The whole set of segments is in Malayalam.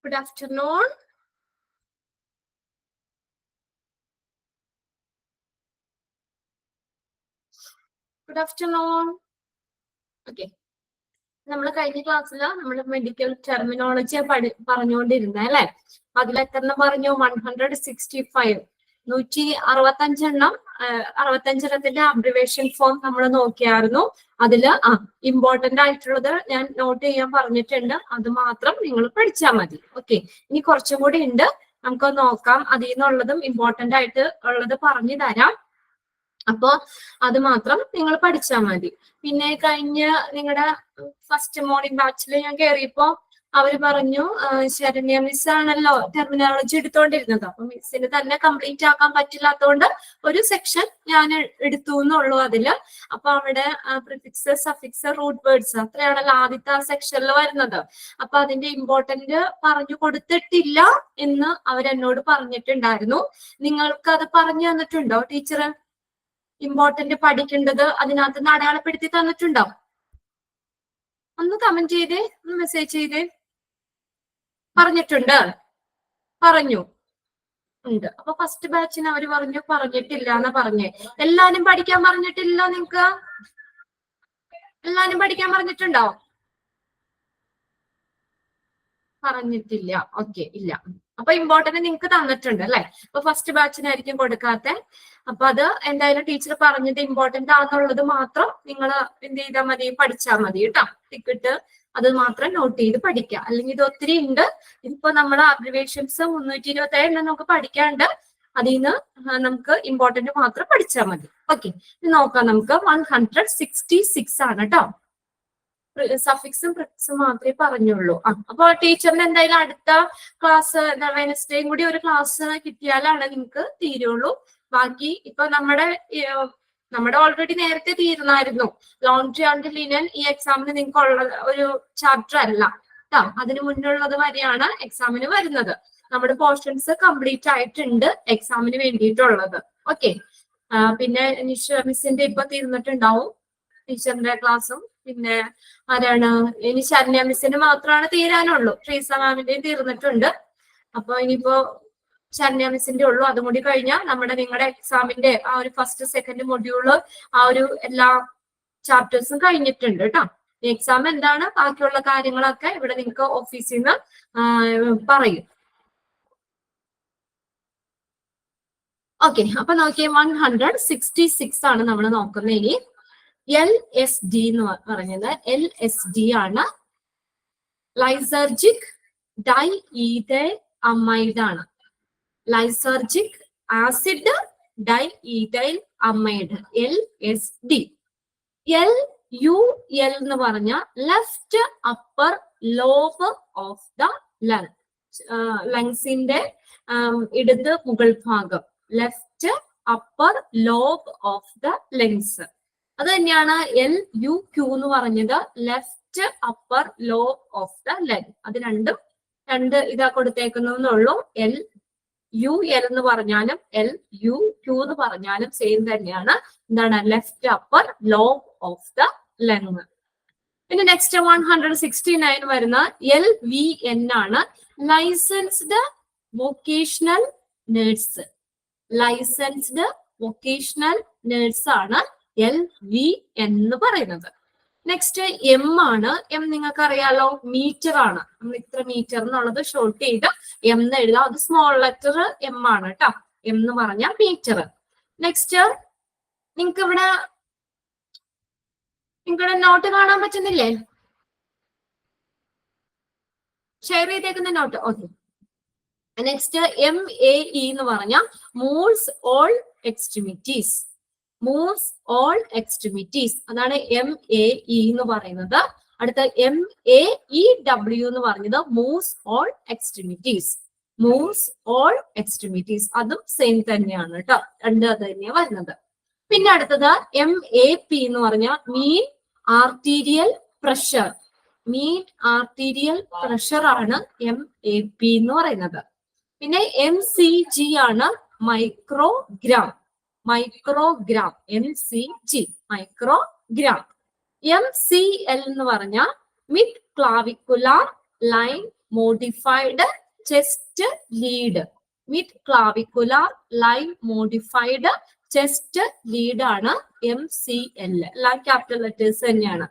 Good afternoon. Good afternoon. Okay. നമ്മൾ കഴിഞ്ഞ ക്ലാസ്സിൽ നമ്മൾ മെഡിക്കൽ ടെർമിനോളജി പറഞ്ഞുകൊണ്ടിരുന്ന അല്ലെ. അതിലെത്ര പറഞ്ഞു? 165. 165 65 അബ്രിവേഷൻ ഫോം നമ്മൾ നോക്കിയായിരുന്നു. അതില് ഇമ്പോർട്ടന്റ് ആയിട്ടുള്ളത് ഞാൻ നോട്ട് ചെയ്യാൻ പറഞ്ഞിട്ടുണ്ട്. അത് മാത്രം നിങ്ങൾ പഠിച്ചാൽ മതി. ഓക്കെ. ഇനി കുറച്ചും കൂടി ഉണ്ട്, നമുക്ക് നോക്കാം. അതിൽ നിന്നുള്ളതും ഇമ്പോർട്ടന്റ് ആയിട്ട് ഉള്ളത് പറഞ്ഞു തരാം. അപ്പൊ അത് മാത്രം നിങ്ങൾ പഠിച്ചാൽ മതി. പിന്നെ കഴിഞ്ഞ നിങ്ങളുടെ ഫസ്റ്റ് മോർണിംഗ് ബാച്ചിൽ ഞാൻ കയറിയപ്പോ അവര് പറഞ്ഞു ശരണ്യ മിസ് ആണല്ലോ ടെർമിനോളജി എടുത്തോണ്ടിരുന്നത്. അപ്പൊ മിസ്സിന് തന്നെ കംപ്ലീറ്റ് ആക്കാൻ പറ്റില്ലാത്തതുകൊണ്ട് ഒരു സെക്ഷൻ ഞാൻ എടുത്തു എന്നുള്ളൂ അതില്. അപ്പൊ അവിടെ പ്രിഫിക്സ്, സഫിക്സ്, റൂട്ട് വേർഡ്സ് അത്രയാണല്ലോ ആദ്യത്തെ സെക്ഷനിൽ വരുന്നത്. അപ്പൊ അതിന്റെ ഇമ്പോർട്ടന്റ് പറഞ്ഞു കൊടുത്തിട്ടില്ല എന്ന് അവരെന്നോട് പറഞ്ഞിട്ടുണ്ടായിരുന്നു. നിങ്ങൾക്ക് അത് പറഞ്ഞു തന്നിട്ടുണ്ടോ ടീച്ചർ? ഇമ്പോർട്ടന്റ് പഠിക്കേണ്ടത് അതിനകത്ത് അടയാളപ്പെടുത്തി തന്നിട്ടുണ്ടോ? ഒന്ന് കമന്റ് ചെയ്തേ, ഒന്ന് മെസ്സേജ് ചെയ്തേ. പറഞ്ഞിട്ടുണ്ട്, പറഞ്ഞു ഉണ്ട്. അപ്പൊ ഫസ്റ്റ് ബാച്ചിന് അവര് പറഞ്ഞിട്ടില്ല എന്നാ പറഞ്ഞേ. എല്ലാരും പഠിക്കാൻ പറഞ്ഞിട്ടില്ല? നിങ്ങക്ക് എല്ലാരും പഠിക്കാൻ പറഞ്ഞിട്ടുണ്ടോ? പറഞ്ഞിട്ടില്ല. ഓക്കെ, ഇല്ല. അപ്പൊ ഇമ്പോർട്ടന്റ് നിങ്ങൾക്ക് തന്നിട്ടുണ്ട് അല്ലെ. അപ്പൊ ഫസ്റ്റ് ബാച്ചിനായിരിക്കും കൊടുക്കാത്ത. അപ്പൊ അത് എന്തായാലും ടീച്ചർ പറഞ്ഞത് ഇമ്പോർട്ടന്റ് ആണെന്നുള്ളത് മാത്രം നിങ്ങൾ എന്ത് ചെയ്താൽ മതി, പഠിച്ചാൽ മതി കേട്ടോ. ടിക്കറ്റ് അത് മാത്രം നോട്ട് ചെയ്ത് പഠിക്കുക. അല്ലെങ്കിൽ ഇത് ഒത്തിരി ഉണ്ട്. ഇതിപ്പോ നമ്മുടെ അബ്രിവേഷൻസ് 327 നമുക്ക് പഠിക്കാണ്ട്. അതിൽ നിന്ന് നമുക്ക് ഇമ്പോർട്ടന്റ് മാത്രം പഠിച്ചാൽ മതി. ഓക്കെ, ഇത് നോക്കാം. നമുക്ക് 166 ആണ് കേട്ടോ. സഫിക്സും പ്രിഫിക്സും മാത്രമേ പറഞ്ഞുള്ളൂ. അപ്പൊ ടീച്ചറിന് എന്തായാലും അടുത്ത ക്ലാസ് വെനസ്ഡേയും കൂടി ഒരു ക്ലാസ് കിട്ടിയാലാണ് നിങ്ങൾക്ക് തീരുള്ളൂ. ബാക്കി ഇപ്പൊ നമ്മുടെ ഓൾറെഡി നേരത്തെ തീർന്നായിരുന്നു. ലോണ്ട്രി ആൻഡ് ലിനൻ ഈ എക്സാമിന് നിങ്ങൾക്ക് ഉള്ള ഒരു ചാപ്റ്റർ അല്ല കേട്ടോ. അതിന് മുന്നുള്ളത് വരെയാണ് എക്സാമിന് വരുന്നത്. നമ്മുടെ പോർഷൻസ് കംപ്ലീറ്റ് ആയിട്ടുണ്ട് എക്സാമിന് വേണ്ടിയിട്ടുള്ളത്. ഓക്കെ. പിന്നെ നിഷ മിസ്സിന്റെ ഇപ്പൊ തീർന്നിട്ടുണ്ടാവും ടീച്ചറിന്റെ ക്ലാസ്സും. പിന്നെ ആരാണ് ഇനി? ശരണ്യ മിസ്സിന് മാത്രമാണ് തീരാനുള്ളൂ. ട്രീസ മാമിന്റെയും തീർന്നിട്ടുണ്ട്. അപ്പൊ ഇനിയിപ്പോ ശരണ്യ മിസ്സിന്റെ ഉള്ളൂ. അതും കൂടി കഴിഞ്ഞാൽ നിങ്ങളുടെ എക്സാമിന്റെ ആ ഒരു ഫസ്റ്റ് സെക്കൻഡ് മൊഡ്യൂള് ആ ഒരു എല്ലാ ചാപ്റ്റേഴ്സും കഴിഞ്ഞിട്ടുണ്ട് കേട്ടോ. എക്സാം എന്താണ്, ബാക്കിയുള്ള കാര്യങ്ങളൊക്കെ ഇവിടെ നിങ്ങൾക്ക് ഓഫീസിൽ നിന്ന് പറയും. ഓക്കെ, അപ്പൊ നോക്കിയേ 166 ആണ് നമ്മൾ നോക്കുന്നത്. ഇനി LSD എന്ന് പറഞ്ഞത് LSD ആണ്. ലൈസർജിക് ഡൈ ഈഥൈൽ അമൈഡ് ആണ്. Lysergic acid di ethyl amide LSD. LUL എന്ന് പറഞ്ഞ left upper lobe of the lung. ലങ്സിന്റെ ഇടത് മുകൾ ഭാഗം. Left upper lobe of the lungs. അത് തന്നെയാണ് LUQ എന്ന് പറഞ്ഞത്, left upper lobe of the lung. അത് രണ്ട് ഇതാ കൊടുത്തേക്കുന്നുള്ളൂ. LUL എന്ന് പറഞ്ഞാലും LUQ എന്ന് പറഞ്ഞാലും സെയിം തന്നെയാണ്. എന്താണ്? Left upper lobe of the lung. പിന്നെ നെക്സ്റ്റ് 169 വരുന്ന LVN ആണ്. Licensed vocational nurse. Licensed vocational nurse ആണ് LVN എന്ന് പറയുന്നത്. നെക്സ്റ്റ് M ആണ്. M നിങ്ങൾക്ക് അറിയാലോ, മീറ്റർ ആണ്. നമ്മൾ ഇത്ര മീറ്റർ എന്നുള്ളത് ഷോർട്ട് ചെയ്ത് M എന്ന് എഴുതാം. അത് സ്മോൾ ലെറ്റർ M ആണ് കേട്ടോ. M എന്ന് പറഞ്ഞാൽ മീറ്റർ. നെക്സ്റ്റ് നിങ്ങൾക്ക് നോട്ട് കാണാൻ പറ്റുന്നില്ലേ? ഷെയർ ചെയ്തേക്കുന്ന നോട്ട്. ഓക്കെ. നെക്സ്റ്റ് MAE എന്ന് പറഞ്ഞാൽ moves all extremities. Moves all extremities അതാണ് MAE എന്ന് പറയുന്നത്. അടുത്ത MAEW എന്ന് പറഞ്ഞത് moves all extremities. Moves all extremities അതും സെയിം തന്നെയാണ് കേട്ടോ. രണ്ട് അത് തന്നെയാണ് വരുന്നത്. പിന്നെ അടുത്തത് MAP എന്ന് പറഞ്ഞാൽ മീൻ ആർട്ടീരിയൽ പ്രഷർ. മീൻ ആർട്ടീരിയൽ പ്രഷർ ആണ് MAP എന്ന് പറയുന്നത്. പിന്നെ MCG ആണ് microgram. Microgram MCG microgram. MCL എന്ന് പറഞ്ഞാൽ mid clavicular line modified chest lead. Mid clavicular line modified chest lead ആണ് MCL. എല്ലാം ക്യാപിറ്റൽ ലെറ്റേഴ്സ് തന്നെയാണ്.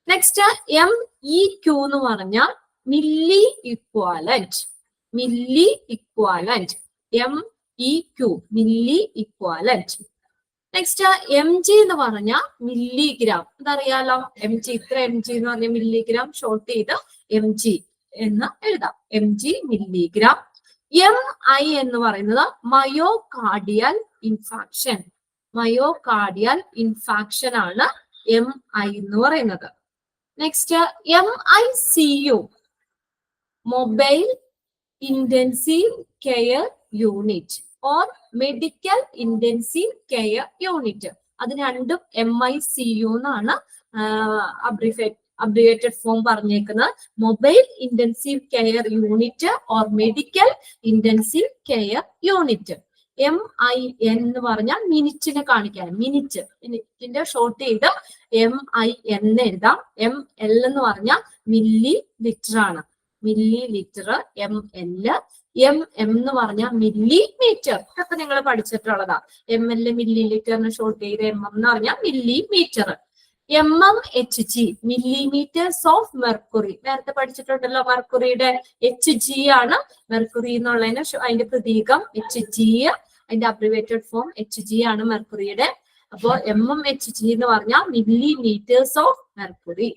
നെക്സ്റ്റ് MEQ എന്ന് പറഞ്ഞാൽ milli equivalent. Milli equivalent. MEQ milli equivalent. Next MG എന്ന് പറഞ്ഞാൽ മില്ലിഗ്രാം. അതറിയാലോ, MG ഇത്ര MG എന്ന് പറഞ്ഞ മില്ലിഗ്രാം ഷോർട്ട് ചെയ്ത് MG എന്ന് എഴുതാം. MG milligram. MI എന്ന് പറയുന്നത് മയോകാർഡിയൽ ഇൻഫാക്ഷൻ. മയോകാർഡിയൽ ഇൻഫാക്ഷൻ ആണ് MI എന്ന് പറയുന്നത്. Next MICU mobile intensive care unit or medical intensive care unit. അത് രണ്ടും MICU എന്നാണ് അബ്രിവേറ്റഡ് ഫോം പറഞ്ഞേക്കുന്നത്. Mobile intensive care unit or medical intensive care unit. MIN എന്ന് പറഞ്ഞാൽ മിനിറ്റിനെ കാണിക്കാൻ. മിനിറ്റിന്റെ ഷോർട്ട് ചെയ്ത് MIN എഴുതാം. ML എന്ന് പറഞ്ഞാൽ മില്ലി ലിറ്റർ ആണ്. Milli litre ML. MM എന്ന് പറഞ്ഞാൽ മില്ലിമീറ്റർ. ഇതൊക്കെ നിങ്ങൾ പഠിച്ചിട്ടുള്ളതാ. ML മില്ലി ലിറ്ററിന് ഷോർട്ട് ചെയ്ത് MM എന്ന് പറഞ്ഞാൽ millimetre. MMHG millimetres of mercury. നേരത്തെ പഠിച്ചിട്ടുണ്ടല്ലോ, മെർക്കുറിയുടെ HG ആണ്. മെർക്കുറി എന്നുള്ളതിന് അതിന്റെ പ്രതീകം HG. അതിന്റെ അബ്രിവേറ്റഡ് ഫോം HG ആണ് മെർക്കുറിയുടെ. അപ്പോ MMHG എന്ന് പറഞ്ഞാൽ മില്ലിമീറ്റേഴ്സ് ഓഫ് മെർക്കുറി.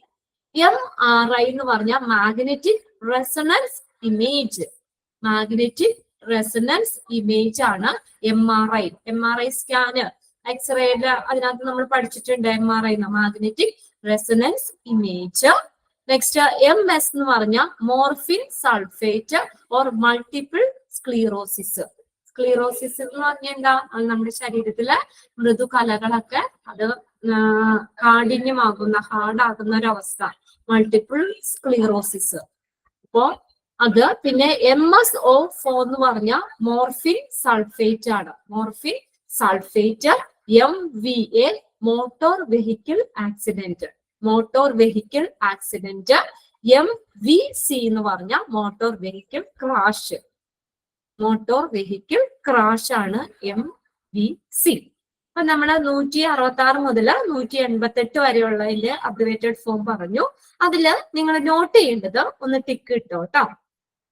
MRI എന്ന് പറഞ്ഞാൽ magnetic resonance image. Magnetic resonance image ആണ് MRI. MRI സ്കാന്, എക്സ്റേയുടെ അതിനകത്ത് നമ്മൾ പഠിച്ചിട്ടുണ്ട്. MRI magnetic resonance image. Next MS എന്ന് പറഞ്ഞാൽ morphine sulphate or multiple sclerosis. Sclerosis എന്ന് പറഞ്ഞാൽ എന്താ? നമ്മുടെ ശരീരത്തിലെ മൃദുകലകളൊക്കെ അത് കാഠിന്യമാകുന്ന, ഹാർഡാകുന്ന ഒരു അവസ്ഥ, മൾട്ടിപ്പിൾ സ്ക്ലീറോസിസ്. അപ്പോ അത് പിന്നെ MSO4 എന്ന് പറഞ്ഞാൽ മോർഫിൻ സൾഫേറ്റ് ആണ്. Morphine sulphate. MVA motor vehicle accident. Motor vehicle accident. MVC എന്ന് പറഞ്ഞാൽ motor vehicle crash. Motor vehicle crash ആണ് MVC. അപ്പൊ നമ്മള് 166 മുതൽ 188 വരെയുള്ളതിന്റെ അബ്രിവേറ്റഡ് ഫോം പറഞ്ഞു. അതില് നിങ്ങൾ നോട്ട് ചെയ്യേണ്ടത് ഒന്ന് ടിക്ക് ഇട്ടോ കേട്ടോ.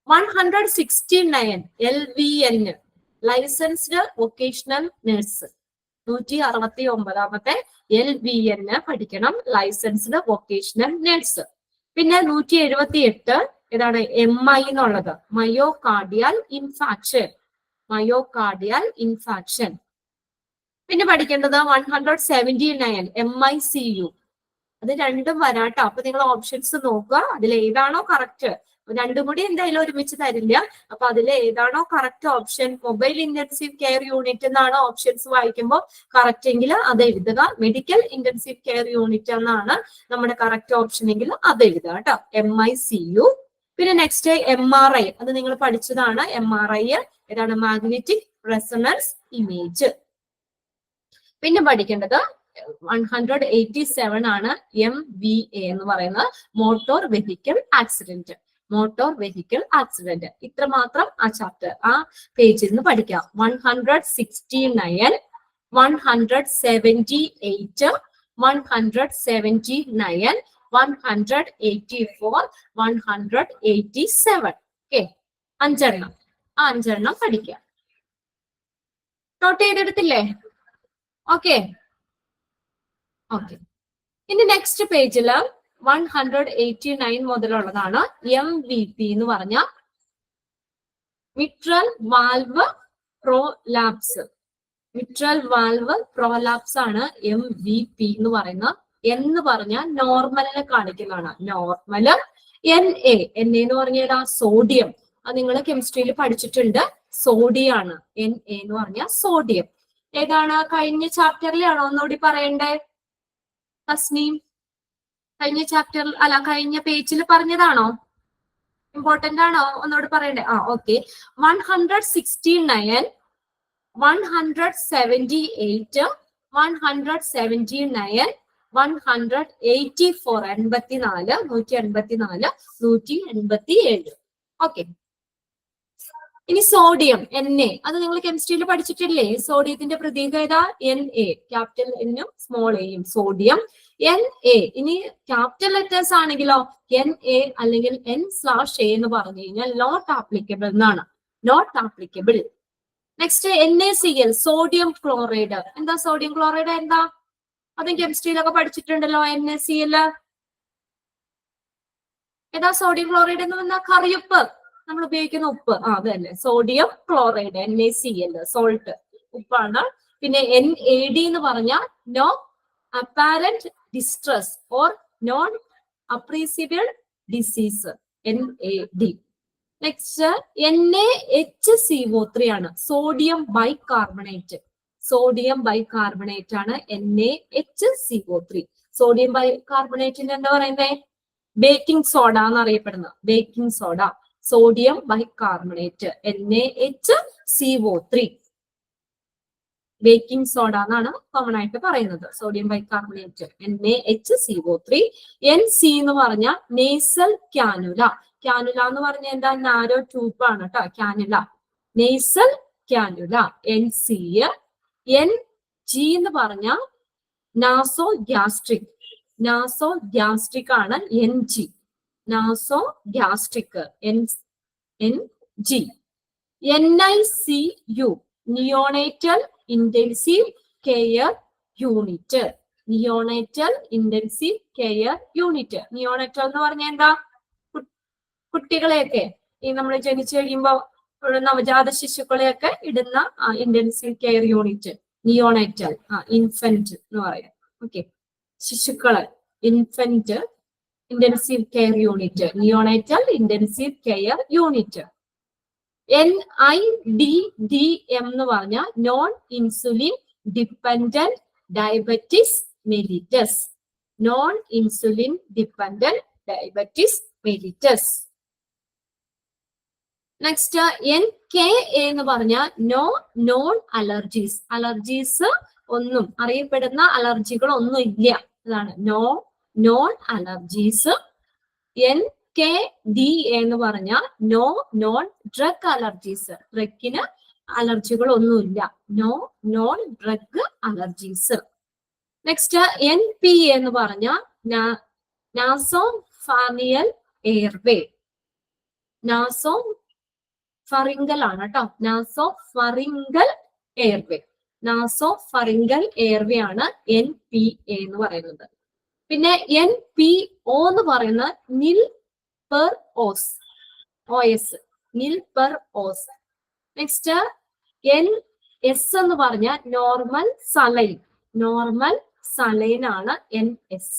169 LVN licensed vocational nurse. 169 LVN പഠിക്കണം, ലൈസൻസ്ഡ് വൊക്കേഷണൽ നഴ്സ്. പിന്നെ 178 ഏതാണ്? MI എന്നുള്ളത് മയോകാർഡിയൽ ഇൻഫാക്ഷൻ. Myocardial infarction. പിന്നെ പഠിക്കേണ്ടത് 179 MICU. അത് രണ്ടും വരാട്ടോ. അപ്പൊ നിങ്ങൾ ഓപ്ഷൻസ് നോക്കുക, അതിൽ ഏതാണോ കറക്റ്റ്. രണ്ടും കൂടി എന്തായാലും ഒരുമിച്ച് തരില്ല. അപ്പൊ അതിൽ ഏതാണോ correct option, mobile intensive care unit എന്നാണ് ഓപ്ഷൻസ് വായിക്കുമ്പോൾ കറക്റ്റ് എങ്കിൽ അത് എഴുതുക. മെഡിക്കൽ ഇന്റൻസീവ് കെയർ യൂണിറ്റ് എന്നാണ് നമ്മുടെ കറക്റ്റ് ഓപ്ഷൻ എങ്കിൽ അത് എഴുതുക കേട്ടോ. MICU. പിന്നെ നെക്സ്റ്റ് MRI. അത് നിങ്ങൾ പഠിച്ചതാണ്. MRI ഏതാണ്? Magnetic resonance image. പിന്നെ പഠിക്കേണ്ടത് 187 ആണ് MVA എന്ന് പറയുന്നത് motor vehicle accident. Motor vehicle accident. ഇത്ര മാത്രം ആ ചാപ്റ്റർ ആ പേജിൽ നിന്ന് പഠിക്കാം. 169, 178, 179, 184, 187. ഓക്കെ, 5 എണ്ണം. ആ 5 എണ്ണം പഠിക്കാം. നോട്ട് ചെയ്തെടുത്തില്ലേ? Okay okay. ഇനി നെക്സ്റ്റ് പേജില് 189 മുതലുള്ളതാണ് MVP എന്ന് പറഞ്ഞ mitral valve prolapse. Mitral valve prolapse ആണ് MVP എന്ന് പറയുന്നത്. എന്ന് പറഞ്ഞാൽ നോർമലിനെ കാണിക്കുന്നതാണ്. നോർമല്. NA എന്ന് പറഞ്ഞാൽ സോഡിയം. അത് നിങ്ങൾ കെമിസ്ട്രിയിൽ പഠിച്ചിട്ടുണ്ട്. സോഡിയം ആണ്. NA എന്ന് പറഞ്ഞാൽ സോഡിയം. ഏതാണ്? കഴിഞ്ഞ ചാപ്റ്ററിലാണോ ഒന്നുകൂടി പറയണ്ടേ തസ്നീം? കഴിഞ്ഞ ചാപ്റ്ററിൽ അല്ല, കഴിഞ്ഞ പേജിൽ പറഞ്ഞതാണോ? ഇമ്പോർട്ടന്റ് ആണോ? ഒന്നുകൂടി പറയണ്ടേ? ആ ഓക്കെ. 169, 178, 179, 184, 184, 187. ഓക്കെ. ഇനി സോഡിയം Na, അത് നിങ്ങൾ കെമിസ്ട്രിയിൽ പഠിച്ചിട്ടില്ലേ? സോഡിയത്തിന്റെ പ്രതീകം ഏതാ? Na, ക്യാപിറ്റൽ എന്നും സ്മോൾ എയും. Sodium Na. ഇനി ക്യാപിറ്റൽ ലെറ്റേഴ്സ് ആണെങ്കിലോ Na അല്ലെങ്കിൽ N/A എന്ന് പറഞ്ഞു കഴിഞ്ഞാൽ നോട്ട് ആപ്ലിക്കബിൾ എന്നാണ്. Not applicable. Next NaCl, sodium chloride. എന്താ സോഡിയം ക്ലോറൈഡ്? എന്താ? അതും കെമിസ്ട്രിയിലൊക്കെ പഠിച്ചിട്ടുണ്ടല്ലോ. NaCl ഏതാ? സോഡിയം ക്ലോറൈഡ് എന്ന് പറഞ്ഞാൽ കറിയുപ്പ്, നമ്മൾ ഉപയോഗിക്കുന്ന ഉപ്പ്. അത് തന്നെ സോഡിയം ക്ലോറൈഡ്, NaCl, സോൾട്ട്, ഉപ്പാണ്. പിന്നെ NaD എന്ന് പറഞ്ഞാൽ no apparent distress or non appreciable disease, NaD. Next NaHCO3 ആണ്, സോഡിയം ബൈകാർബണേറ്റ്. സോഡിയം ബൈകാർബണേറ്റ് ആണ് NaHCO3. സോഡിയം ബൈകാർബണേറ്റിന്റെ എന്താ പറയുന്നത്? ബേക്കിംഗ് സോഡ എന്നറിയപ്പെടുന്നത്. Baking soda, sodium bicarbonate, NaHCO3. Baking soda എന്നാണ് കോമൺ ആയിട്ട് പറയുന്നത്. Sodium bicarbonate NaHCO3. Nc എന്ന് പറഞ്ഞാൽ നേസൽ ക്യാനുല. ക്യാനുല എന്ന് പറഞ്ഞാൽ എന്താ? നാരോ ട്യൂബ് ആണ് കേട്ടോ, cannula. Nasal cannula, Nc. Ng എന്ന് പറഞ്ഞാൽ നാസോ ഗ്യാസ്ട്രിക്. നാസോ ഗ്യാസ്ട്രിക് ആണ് Ng. Nasogastric, Ng. NICU, neonatal intensive care unit. Neonatal intensive care unit. Neonatal എന്ന് പറഞ്ഞാൽ എന്താ? കുട്ടികളെയൊക്കെ ഈ നമ്മൾ ജനിച്ചു കഴിയുമ്പോ നവജാത ശിശുക്കളെയൊക്കെ ഇടുന്ന intensive care unit, neonatal. Infant എന്ന് പറയാം. ഓക്കെ, ശിശുക്കളെ, infant intensive care unit, neonatal intensive care unit. NIDDM എന്ന് പറഞ്ഞാൽ non insulin dependent diabetes mellitus. Non insulin dependent diabetes mellitus. Next NKA എന്ന് പറഞ്ഞാൽ നോ നോൺ അലർജീസ്. അലർജീസ് ഒന്നും, അറിയപ്പെടുന്ന അലർജികൾ ഒന്നും ഇല്ല, അതാണ് നോ നോൺ അലർജീസ്. NKDA എന്ന് പറഞ്ഞാൽ നോ നോൺ ഡ്രഗ് അലർജീസ്. ഡ്രഗിന് അലർജികൾ ഒന്നുമില്ല, no known drug allergies. Next NPA എന്ന് പറഞ്ഞാൽ നാസോ ഫാനിയൽ എയർവേ. നാസോ ഫറിങ്കൽ ആണ് കേട്ടോ, nasopharyngeal airway. Nasopharyngeal airway ആണ് NPA എന്ന് പറയുന്നത്. പിന്നെ NPO എന്ന് പറയുന്നത് nil per os, OS, nil per os. Next NS എന്ന് പറഞ്ഞാൽ നോർമൽ സലൈൻ. നോർമൽ സലൈൻ ആണ് NS.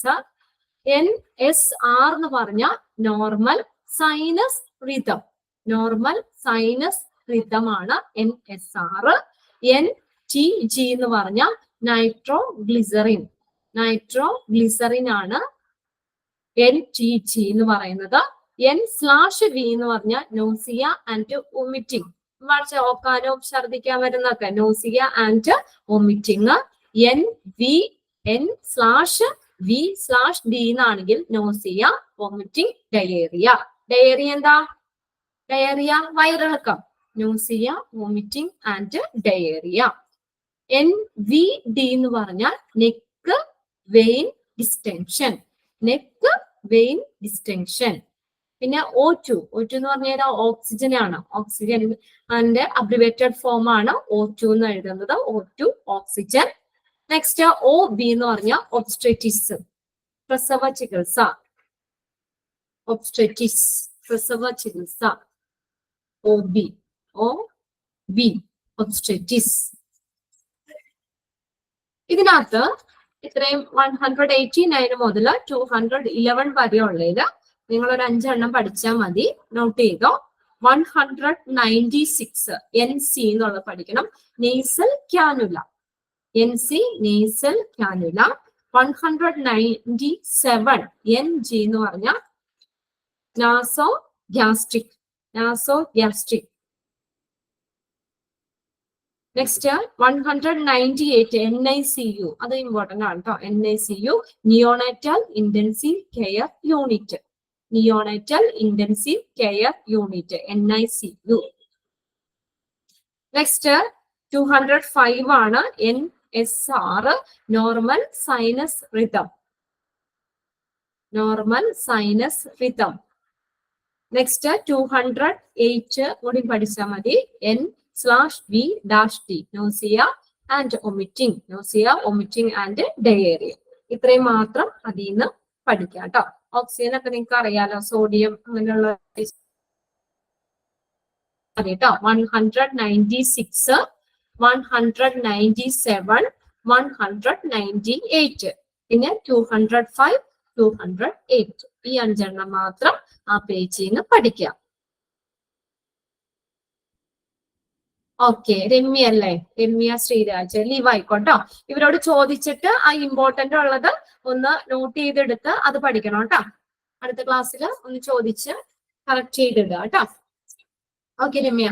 NSR എന്ന് പറഞ്ഞാൽ normal sinus rhythm. Normal sinus rhythm ആണ് NSR. NTG എന്ന് പറഞ്ഞാൽ നൈട്രോ ഗ്ലിസറിൻ. നൈട്രോ ഗ്ലിസറിൻ ആണ് NTG എന്ന് പറയുന്നത്. N/V എന്ന് പറഞ്ഞാൽ നോസിയ ആൻഡ് വൊമിറ്റിംഗ്. ഓക്കാനോ ഛർദിക്കാൻ വരുന്നൊക്കെ നോസിയ ആൻഡ് വൊമിറ്റിംഗ്. N/V/D എന്നാണെങ്കിൽ നോസിയ, വൊമിറ്റിംഗ്, ഡയേറിയ. ഡയേറിയ എന്താ? ഡയേറിയ വയറിളക്കം. Nausea, vomiting and diarrhoea. NVD എന്ന് പറഞ്ഞാൽ neck vein distension. Neck vein distension. പിന്നെ O2 എന്ന് പറഞ്ഞാൽ ഓക്സിജൻ ആണ്. ഓക്സിജൻ അതിന്റെ അബ്രിവേറ്റഡ് ഫോം ആണ് O2 എന്ന് എഴുതുന്നത്. O2 oxygen. നെക്സ്റ്റ് OB എന്ന് പറഞ്ഞാൽ ഒബ്സ്ട്രെറ്റിസ്, പ്രസവ ചികിത്സ. ഒബ്സ്ട്രെറ്റിസ്, പ്രസവ ചികിത്സ. OB ഒബ്സ്ട്രെറ്റിസ്. ഇതിനകത്ത് ഇത്രയും 189 മുതൽ 211 വരെയുള്ളതിൽ നിങ്ങൾ ഒരു 5 എണ്ണം പഠിച്ചാൽ മതി. നോട്ട് ചെയ്തോ. 196 NC എന്നുള്ളത് പഠിക്കണം, nasal cannula. NC nasal cannula. 197 NG എന്ന് പറഞ്ഞാൽ nasogastric. Nasogastric. Next 198 NICU, അത് ഇമ്പോർട്ടന്റ് ആണ് കേട്ടോ. NICU, neonatal intensive care unit. Neonatal intensive care unit, NICU. Next 205 ആണ് NSR, normal sinus rhythm. Normal sinus rhythm. Next 208 കൂടി പഠിച്ചാൽ മതി, N/V-T, nausea and vomiting. Nausea, vomiting and diarrhoea. ഇത്രയും മാത്രം അതിൽ നിന്ന് പഠിക്കാം കേട്ടോ. ഓക്സിജൻ ഒക്കെ നിങ്ങൾക്ക് അറിയാലോ, സോഡിയം അങ്ങനെയുള്ള കേട്ടോ. 196, 197, 198, പിന്നെ 205, 208. ഈ 5 എണ്ണം മാത്രം ആ പേജിൽ നിന്ന് പഠിക്കാം. ഓക്കെ, രമ്യ അല്ലേ? രമ്യ ശ്രീരാജ് ലീവ് ആയിക്കോട്ടോ. ഇവരോട് ചോദിച്ചിട്ട് ആ ഇമ്പോർട്ടന്റ് ഉള്ളത് ഒന്ന് നോട്ട് ചെയ്തെടുത്ത് അത് പഠിക്കണം കേട്ടോ. അടുത്ത ക്ലാസ്സിൽ ഒന്ന് ചോദിച്ച് കറക്റ്റ് ചെയ്തിടുക കേട്ടോ. ഓക്കെ രമ്യ.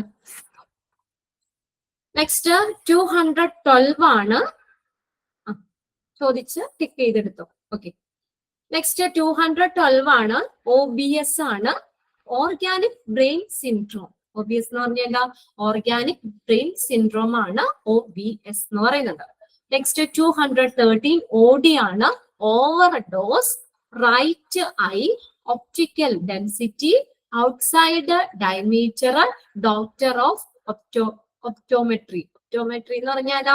നെക്സ്റ്റ് 212 ആണ്, ചോദിച്ച് ടിക്ക് ചെയ്തെടുത്തോ. ഓക്കെ, നെക്സ്റ്റ് 212 ആണ്, OBS ആണ്, ഓർഗാനിക് ബ്രെയിൻ സിൻഡ്രോം. OBS എന്ന് പറഞ്ഞാൽ എന്താ? ഓർഗാനിക് ബ്രെയിൻ സിൻഡ്രോം ആണ് OBS എന്ന് പറയുന്നത്. നെക്സ്റ്റ് 213 OD ആണ്, overdose, right eye, optical density, outside diameter, doctor of optometry. Optometry എന്ന് പറഞ്ഞാൽ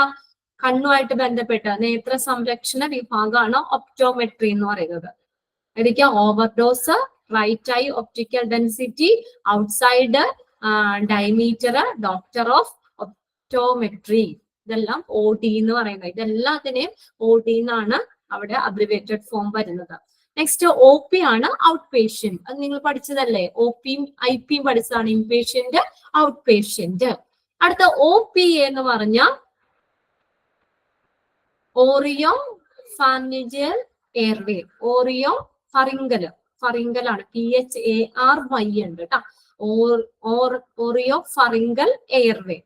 കണ്ണുമായിട്ട് ബന്ധപ്പെട്ട നേത്ര സംരക്ഷണ വിഭാഗമാണ് ഒപ്റ്റോമെട്രി എന്ന് പറയുന്നത്. ഏതൊക്കെയാ? Overdose, right eye, optical density, outside diameter, doctor of optometry. ഇതെല്ലാം OD എന്ന് പറയുന്നത്. ഇതെല്ലാത്തിനെയും OD എന്നാണ് അവിടെ അബ്രിവേറ്റഡ് ഫോം വരുന്നത്. നെക്സ്റ്റ് OP ആണ്, ഔട്ട് പേഷ്യന്റ്. അത് നിങ്ങൾ പഠിച്ചതല്ലേ? OPയും IP പഠിച്ചതാണ്, ഇൻപേഷ്യന്റ്, ഔട്ട് പേഷ്യന്റ്. അടുത്ത OPA എന്ന് പറഞ്ഞ oropharyngeal airway. Oropharyngeal, ഫറിങ്കലാണ്, PHARY ഉണ്ട് കേട്ടോ. Oropharyngeal airway.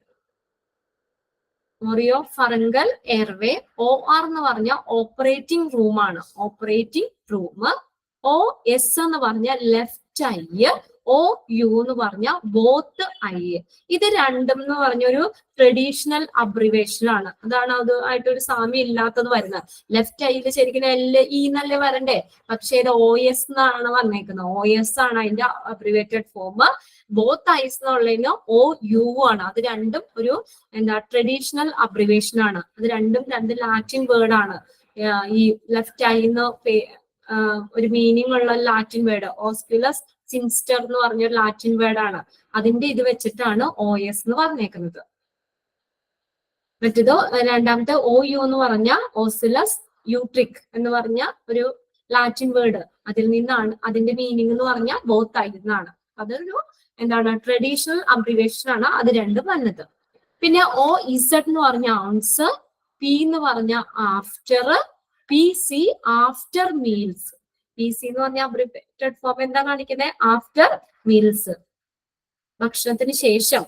Oropharyngeal airway. OR എന്ന് പറഞ്ഞ ഓപ്പറേറ്റിംഗ് റൂം ആണ്, ഓപ്പറേറ്റിംഗ് റൂം. OS എന്ന് പറഞ്ഞ ലെഫ്റ്റ് ഐ, OU എന്ന് പറഞ്ഞ ബോത്ത് ഐ. ഇത് രണ്ടും എന്ന് പറഞ്ഞൊരു ട്രഡീഷണൽ അബ്രിവേഷൻ ആണ്. അതാണ് അതുമായിട്ടൊരു സാമ്യം ഇല്ലാത്തത് വരുന്നത്. ലെഫ്റ്റ് ഐയിൽ ശരിക്കും LE എന്നല്ലേ വരണ്ടേ, പക്ഷേ ഇത് OS എന്നാണ് വന്നേക്കുന്നത്. OS ആണ് അതിന്റെ അബ്രിവേറ്റഡ് ഫോം. ബോത്ത് ഐസ് എന്നുള്ളതിന് OU ആണ്. അത് രണ്ടും ഒരു ട്രഡീഷണൽ അബ്രിവേഷൻ ആണ്. അത് രണ്ടും രണ്ട് ലാറ്റിൻ വേർഡ് ആണ്. ഈ ലെഫ്റ്റ് ഐ എന്ന് ഒരു മീനിങ് ഉള്ള ലാറ്റിൻ വേർഡ്, ഓസ്ക്യുലസ് സിൻസ്റ്റർ എന്ന് പറഞ്ഞൊരു ലാറ്റിൻ വേർഡ് ആണ്. അതിന്റെ ഇത് വെച്ചിട്ടാണ് OS എന്ന് പറഞ്ഞേക്കുന്നത്. മറ്റേത് രണ്ടാമത്തെ OU എന്ന് പറഞ്ഞ ഓസിലസ് യൂട്രിക് എന്ന് പറഞ്ഞ ഒരു ലാറ്റിൻ വേർഡ്, അതിൽ നിന്നാണ് അതിന്റെ മീനിങ് എന്ന് പറഞ്ഞ ബോത്ത് ഐ എന്നാണ്. അതൊരു ട്രഡീഷണൽ അബ്രിവേഷൻ ആണ്. അത് രണ്ടും വന്നത്. പിന്നെ OZ എന്ന് പറഞ്ഞ ഔൺസ്, P എന്ന് പറഞ്ഞ after, PC after meals. PC എന്ന് പറഞ്ഞ അബ്രിവേറ്റഡ് ഫോം എന്താ കാണിക്കുന്നത്? ആഫ്റ്റർ മീൽസ്, ഭക്ഷണത്തിന് ശേഷം.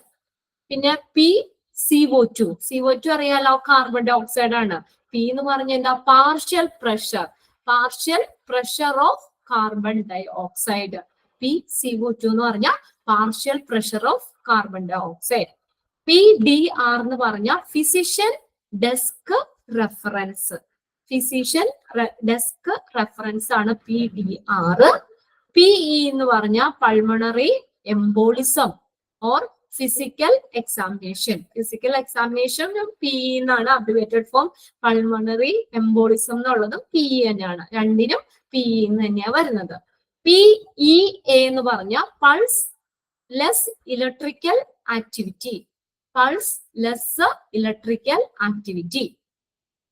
പിന്നെ PCO2. CO2 അറിയാലോ, കാർബൺ ഡൈ ഓക്സൈഡ് ആണ്. P എന്ന് പറഞ്ഞ എന്താ? Partial pressure, partial pressure of carbon dioxide. PCO2 എന്ന് പറഞ്ഞ partial pressure of carbon dioxide. PDR എന്ന് പറഞ്ഞ physician desk reference. Physician desk reference ആണ് PDR. PE എന്ന് പറഞ്ഞ pulmonary embolism or physical examination. Physical examination PE എന്നാണ് അബ്രിവേറ്റഡ് ഫോം. പൾമണറി എംബോളിസം എന്നുള്ളതും PE തന്നെയാണ്. രണ്ടിനും PE എന്ന് തന്നെയാണ് വരുന്നത്. PEA എന്ന് പറഞ്ഞ pulseless electrical activity. Pulseless electrical activity.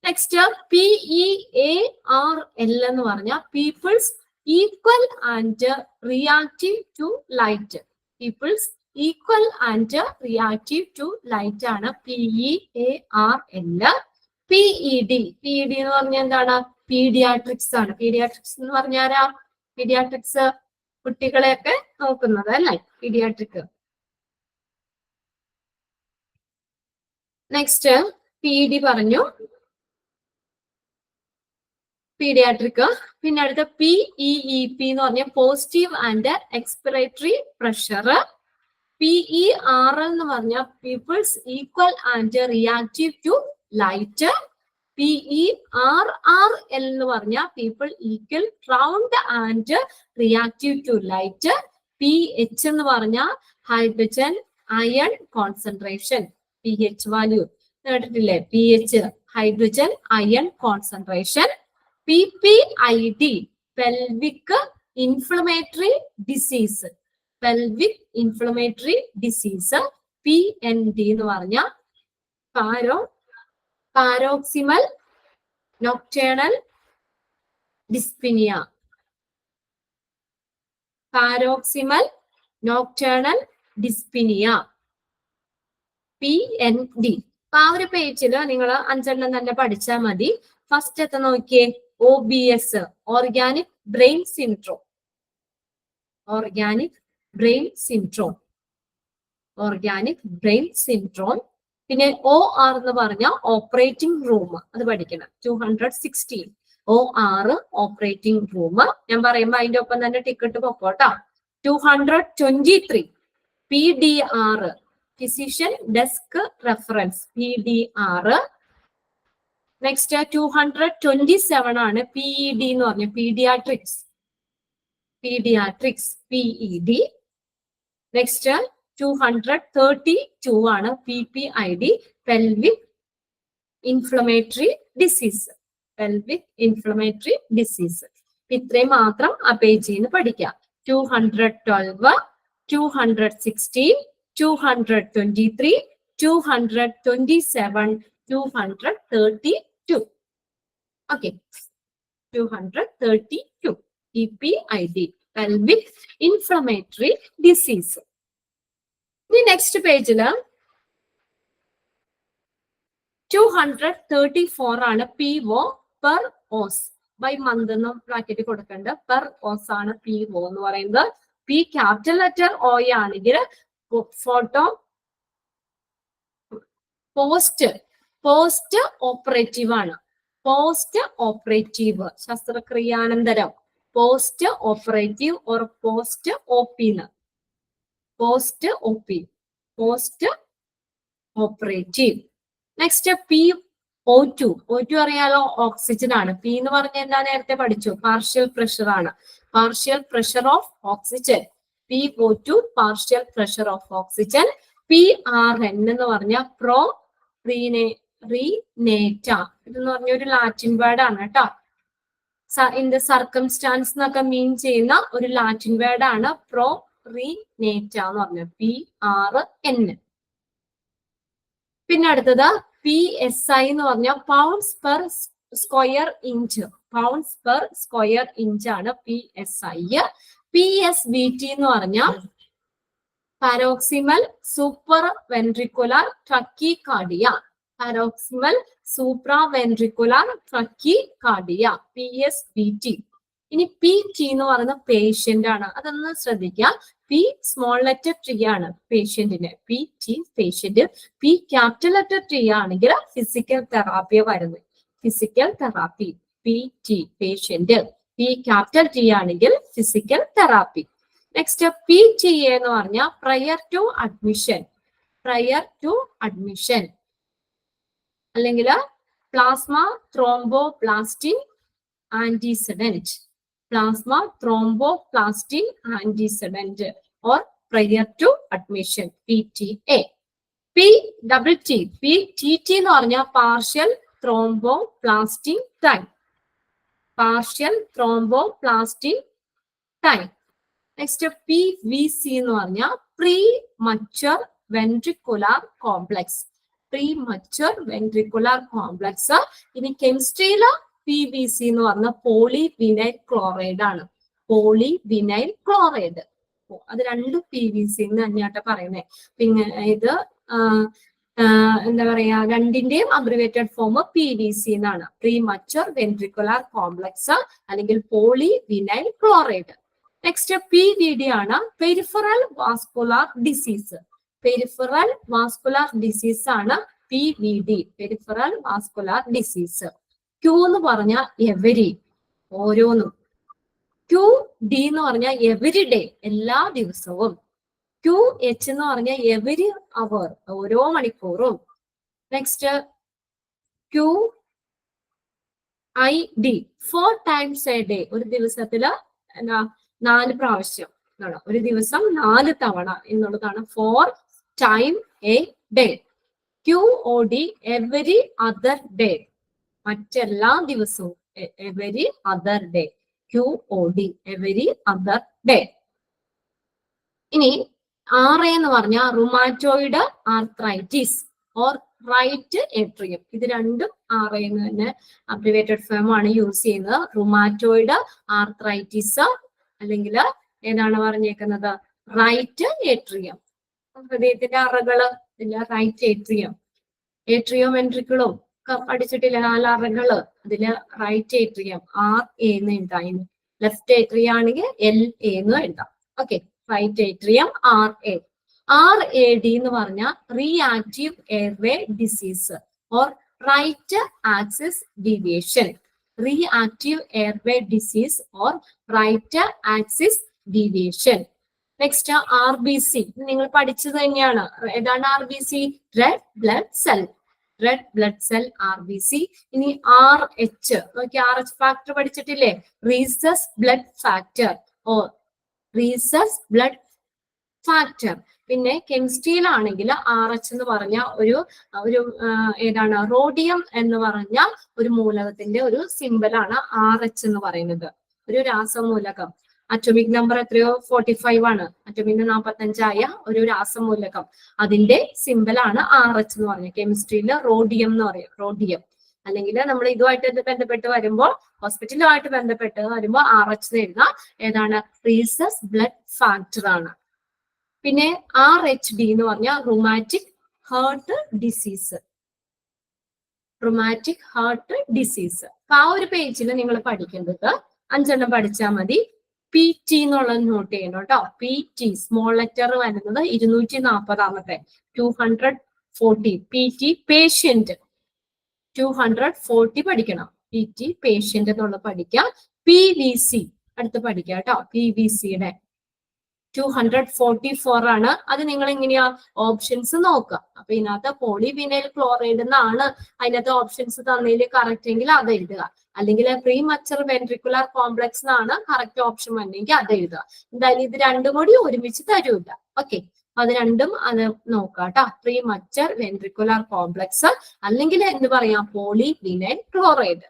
Next PEARL എന്ന് പറഞ്ഞ pupils equal and reactive to light. Pupils equal and reactive to light ആണ് PEARL. PED എന്ന് പറഞ്ഞാൽ എന്താണ്? പീഡിയാട്രിക്സ് ആണ്. പീഡിയാട്രിക്സ് എന്ന് പറഞ്ഞാൽ പീഡിയാട്രിക്സ് കുട്ടികളെയൊക്കെ നോക്കുന്നത് അല്ലേ, പീഡിയാട്രിക്. നെക്സ്റ്റ് PD പറഞ്ഞു. പീഡിയാട്രിക്. പിന്നെ അടുത്ത PEEP എന്ന് പറഞ്ഞ positive and expiratory pressure. PERL എന്ന് പറഞ്ഞ pupils equal and reactive to light. PERRL എന്ന് പറഞ്ഞ pupil equal round and reactive to light. PH എന്ന് പറഞ്ഞ hydrogen ion concentration, pH value കേട്ടിട്ടില്ലേ? pH hydrogen ion concentration. PPID pelvic inflammatory disease, pelvic inflammatory disease. PND എന്ന് പറഞ്ഞ paroxysmal nocturnal dyspnoea, paroxysmal nocturnal dyspnoea, PND. ആ ഒരു പേജിൽ നിങ്ങൾ 5 എണ്ണം തന്നെ പഠിച്ചാൽ മതി. ഫസ്റ്റ് നോക്കിയേ, OBS organic brain syndrome, organic brain syndrome, organic brain syndrome. പിന്നെ OR എന്ന് പറഞ്ഞ ഓപ്പറേറ്റിംഗ് റൂം, അത് പഠിക്കണം. 216 OR ഓപ്പറേറ്റിംഗ് റൂം. ഞാൻ പറയുമ്പോ അതിന്റെ ഒപ്പം തന്നെ ടിക്കറ്റ് പൊക്കോട്ടോ. 223 PDR physician desk reference, PDR. Next 227 ആണ് PED എന്ന് പറഞ്ഞ പീഡിയാട്രിക്സ്, പീഡിയാട്രിക്സ് PED. നെക്സ്റ്റ് 232 ആണ് PPID pelvic inflammatory disease, pelvic inflammatory disease. ഇത്രയും മാത്രം ആ പേജിൽ നിന്ന് പഠിക്കാം. 212, 216, 223, 227, 232. Okay, 232 PPID pelvic inflammatory disease. The next page la 234 ആണ് PO per os by month എന്നും ബ്രാക്കറ്റ് കൊടുക്കണ്ട. per os ആണ് PO എന്ന് പറയുന്നത്. P ക്യാപിറ്റൽ ലെറ്റർ O ആണെങ്കിൽ ഫോട്ടോ പോസ്റ്റ് ഓപ്പറേറ്റീവ് ആണ്. പോസ്റ്റ് ഓപ്പറേറ്റീവ് ശസ്ത്രക്രിയാനന്തരം, post operative or post OP, post OP, post operative. Next PO2. O2 അറിയാലോ, ഓക്സിജൻ ആണ്. P എന്ന് പറഞ്ഞ എന്താ നേരത്തെ പഠിച്ചു, പാർഷ്യൽ പ്രഷർ ആണ്. Partial pressure of oxygen, PO2 partial pressure of oxygen. PRN എന്ന് പറഞ്ഞ പ്രോ റീനേറ്റ, ഇതെന്ന് പറഞ്ഞ ഒരു ലാറ്റിൻ വേർഡ് ആണ് കേട്ടോ. ഇൻ ദ സർക്കംസ്റ്റാൻസ് എന്നൊക്കെ മീൻ ചെയ്യുന്ന ഒരു ലാറ്റിൻ വേർഡ് ആണ് പ്രോ റീനേറ്റ എന്ന് പറഞ്ഞ PRN. പിന്നെ അടുത്തത് PSI എന്ന് പറഞ്ഞ pounds per square inch, pounds per square inch ആണ് PSI. PSVT എന്ന് പറഞ്ഞ paroxysmal super ventricular tachycardia, paroxysmal supraventricular tachycardia, PSVT. ഇനി PT എന്ന് പറയുന്ന പേഷ്യന്റ് ആണ്, അതൊന്ന് ശ്രദ്ധിക്കുക. P സ്മോൾ ലെറ്റർ T ആണ് പേഷ്യന്റിന്, PT patient. P capital letter T ആണെങ്കിൽ ഫിസിക്കൽ തെറാപ്പി വരുന്നത്, physical therapy. PT patient. P capital T ആണെങ്കിൽ ഫിസിക്കൽ തെറാപ്പി. നെക്സ്റ്റ് PTA എന്ന് പറഞ്ഞാൽ prior to admission, prior to admission. അല്ലെങ്കിൽ plasma thromboplastin antecedent, plasma thromboplastin antecedent or prior to admission, PTA. PTT എന്ന് പറഞ്ഞാൽ partial thromboplastin time, partial thromboplastin time. Next PVC എന്ന് പറഞ്ഞാൽ premature ventricular complex, premature ventricular complex. ഇനി കെമിസ്ട്രിയില് PVC എന്ന് പറഞ്ഞ പോളി വിനൈൽ ക്ലോറൈഡ് ആണ്, പോളി വിനൈൽ ക്ലോറൈഡ്. അത് രണ്ട് PVC എന്ന് തന്നെയായിട്ട് പറയുന്നത്. പിന്നെ ഇത് എന്താ പറയാ, രണ്ടിന്റെയും അബ്രിവേറ്റഡ് ഫോം PVC എന്നാണ്, പ്രീ മച്വർ വെൻട്രിക്കുലാർ കോംപ്ലക്സ് അല്ലെങ്കിൽ polyvinyl chloride. Next PVD ആണ് peripheral vascular disease, peripheral vascular disease ആണ് PVD, peripheral vascular disease. Q എന്ന് പറഞ്ഞ എവരി, ഓരോന്നും. QD എന്ന് പറഞ്ഞാൽ എവരി ഡേ, എല്ലാ ദിവസവും. QH എന്ന് പറഞ്ഞാൽ എവരി അവർ, ഓരോ മണിക്കൂറും. Next QID 4 times a day, ഒരു ദിവസത്തില് 4 പ്രാവശ്യം, ഒരു ദിവസം 4 തവണ എന്നുള്ളതാണ് 4 times a day. QOD every other day, മറ്റെല്ലാ ദിവസവും, every other day. QOD every other day. ഇനി RA എന്ന് പറഞ്ഞാൽ rheumatoid arthritis or right atrium. ഇത് രണ്ടും RA എന്ന് തന്നെ അബ്രിവേറ്റഡ് ഫോം ആണ് യൂസ് ചെയ്യുന്നത്. റുമാറ്റോയിഡ് ആർത്രൈറ്റിസ് അല്ലെങ്കിൽ ഏതാണ് പറഞ്ഞേക്കുന്നത്, റൈറ്റ് ഏട്രിയം. ഹൃദയത്തിന്റെ അറകള് ഇല്ല, റൈറ്റ് ഏട്രിയം. ഏട്രിയോ വെൻട്രിക്കിളും പഠിച്ചിട്ടില്ല, 4 അറകള്, അതില് റൈറ്റ് ഏട്രിയം RA എന്ന് എഴുതാം. ലെഫ്റ്റ് ഏട്രിയം ആണെങ്കിൽ LA എന്ന് എഴുതാം. Okay, right atrium RA. RAD എന്ന് പറഞ്ഞാൽ reactive airway disease or right axis deviation. Reactive airway disease or right axis deviation. Next RBC, നിങ്ങൾ പഠിച്ചത് തന്നെയാണ്. ഏതാണ് RBC? Red blood cell. Red blood cell RBC. ഇനി RH, നോക്കി, RH ഫാക്ടർ പഠിച്ചിട്ടില്ലേ? Rhesus blood factor or rhesus blood factor. പിന്നെ കെമിസ്ട്രിയിലാണെങ്കിൽ RH എന്ന് പറഞ്ഞ ഒരു ഏതാണ്, റോഡിയം എന്ന് പറഞ്ഞ ഒരു മൂലകത്തിന്റെ ഒരു സിമ്പലാണ് RH എന്ന് പറയുന്നത്. ഒരു രാസമൂലകം. അറ്റോമിക് നമ്പർ എത്രയോ 45 ആണ്. അറ്റോമിക് 45 ഒരു രാസമൂലകം, അതിന്റെ സിമ്പലാണ് RH എന്ന് പറഞ്ഞത്. കെമിസ്ട്രിയിൽ റോഡിയം എന്ന് പറയും, റോഡിയം. അല്ലെങ്കിൽ നമ്മൾ ഇതുമായിട്ട് ബന്ധപ്പെട്ട് വരുമ്പോൾ, ഹോസ്പിറ്റലുമായിട്ട് ബന്ധപ്പെട്ട് വരുമ്പോൾ RH എന്ന് എഴുതാം. ഏതാണ്? റീസസ് ബ്ലഡ് ഫാക്ടർ ആണ്. പിന്നെ RHD എന്ന് പറഞ്ഞാൽ rheumatic heart disease. Rheumatic heart disease. അപ്പൊ ആ ഒരു പേജിൽ നിങ്ങൾ പഠിക്കേണ്ടത് 5 എണ്ണം പഠിച്ചാൽ മതി. PT എന്നുള്ളത് നോട്ട് ചെയ്യണം കേട്ടോ. PT സ്മോൾ ലെറ്റർ വരുന്നത് 240 240. PT പേഷ്യന്റ് 240 പഠിക്കണം. PT പേഷ്യന്റ് എന്നുള്ളത് പഠിക്കാം. PVC അടുത്ത് പഠിക്കാം കേട്ടോ. PVCയുടെ 244 ആണ്. അത് നിങ്ങൾ എങ്ങനെയാ ഓപ്ഷൻസ് നോക്കുക. അപ്പൊ ഇതിനകത്ത് പോളിവിനൈൽ ക്ലോറൈഡ് എന്നാണ് അതിനകത്ത് ഓപ്ഷൻസ് തന്നതിൽ കറക്റ്റ് എങ്കിൽ അത് എഴുതുക. അല്ലെങ്കിൽ പ്രീമച്ചർ വെൻട്രിക്കുലർ കോംപ്ലക്സ് എന്നാണ് കറക്റ്റ് ഓപ്ഷൻ വന്നെങ്കിൽ അത് എഴുതുക. എന്തായാലും ഇത് രണ്ടും കൂടി ഒരുമിച്ച് തരൂല്ല. ഓക്കെ, അത് രണ്ടും അത് നോക്കുക കേട്ടോ. പ്രീമച്ചർ വെൻട്രിക്കുലർ കോംപ്ലക്സ് അല്ലെങ്കിൽ എന്ത് പറയാം, പോളിവിനൈൽ ക്ലോറൈഡ്.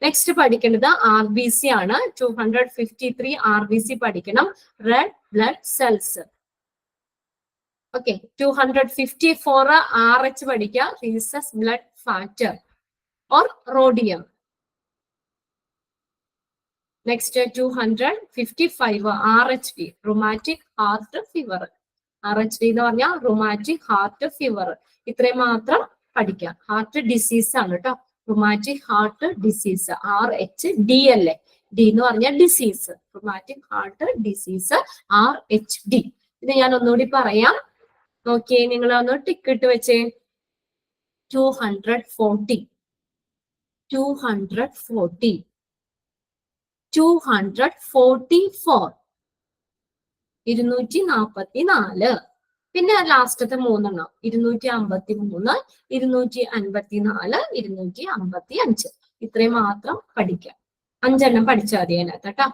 നെക്സ്റ്റ് പഠിക്കേണ്ടത് RBC ആണ്. 253 RBC പഠിക്കണം. Red blood cells. Okay, 254 RH പഠിക്കുക. Rhesus blood factor or rhodium. Next 255 RHD rheumatic heart fever. RHD എന്ന് പറഞ്ഞാൽ റുമാറ്റിക് ഹാർട്ട് ഫീവർ. ഇത്രയും മാത്രം പഠിക്കാം. ഹാർട്ട് ഡിസീസ് ആണ് കേട്ടോ. Rheumatic heart disease. RHD അല്ലേ? D എന്ന് പറഞ്ഞാൽ disease. Rheumatic heart disease RHD. ഇത് ഞാൻ ഒന്നുകൂടി പറയാം. നോക്കിയേ, നിങ്ങൾ ഒന്ന് ടിക്ക് ഇട്ട് വെച്ചേ. 240 244 244 244. പിന്നെ ലാസ്റ്റത്തെ 3 എണ്ണം 253 254 255. ഇത്രയും മാത്രം പഠിക്കാം. 5 എണ്ണം പഠിച്ചാൽ മതി അതിനകത്ത് കേട്ടോ.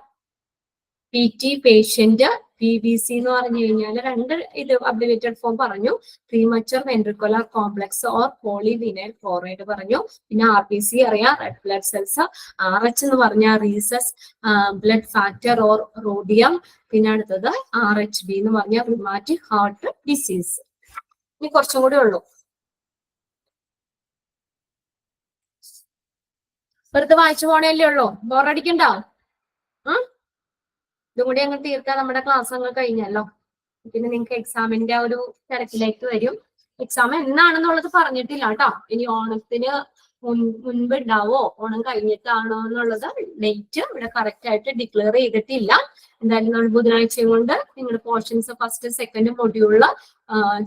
PT patient. PVC എന്ന് പറഞ്ഞു കഴിഞ്ഞാൽ 2 ഇത് അബ്രിവേറ്റഡ് ഫോം പറഞ്ഞു. Premature ventricular complex or polyvinyl chloride പറഞ്ഞു. പിന്നെ RBC അറിയാം, റെഡ് ബ്ലഡ് സെൽസ്. RH എന്ന് പറഞ്ഞാൽ rhesus blood factor or rhodium. പിന്നെ അടുത്തത് RHD എന്ന് പറഞ്ഞാൽ റുമാറ്റിക് ഹാർട്ട് ഡിസീസ്. ഇനി കുറച്ചും കൂടി ഉള്ളൂ. വെറുതെ വായിച്ചു പോണേല്ലേ ഉള്ളൂ, ബോറടിക്കണ്ടോ? ഇതും കൂടി അങ്ങ് തീർക്കാൻ നമ്മുടെ ക്ലാസ് അങ്ങ് കഴിഞ്ഞല്ലോ. പിന്നെ നിങ്ങൾക്ക് എക്സാമിന്റെ ഒരു തിരക്കിലേക്ക് വരും. എക്സാം എന്നാണെന്നുള്ളത് പറഞ്ഞിട്ടില്ല കേട്ടോ. ഇനി ഓണത്തിന് മുൻപ് ഉണ്ടാവോ ഓണം കഴിഞ്ഞിട്ടാണോ എന്നുള്ളത് ഡേറ്റ് ഇവിടെ കറക്റ്റ് ആയിട്ട് ഡിക്ലെയർ ചെയ്തിട്ടില്ല. എന്തായാലും നമ്മൾ ബുധനാഴ്ചയും കൊണ്ട് നിങ്ങളുടെ പോർഷൻസ് ഫസ്റ്റ് സെക്കൻഡ് മൊഡ്യൂളില്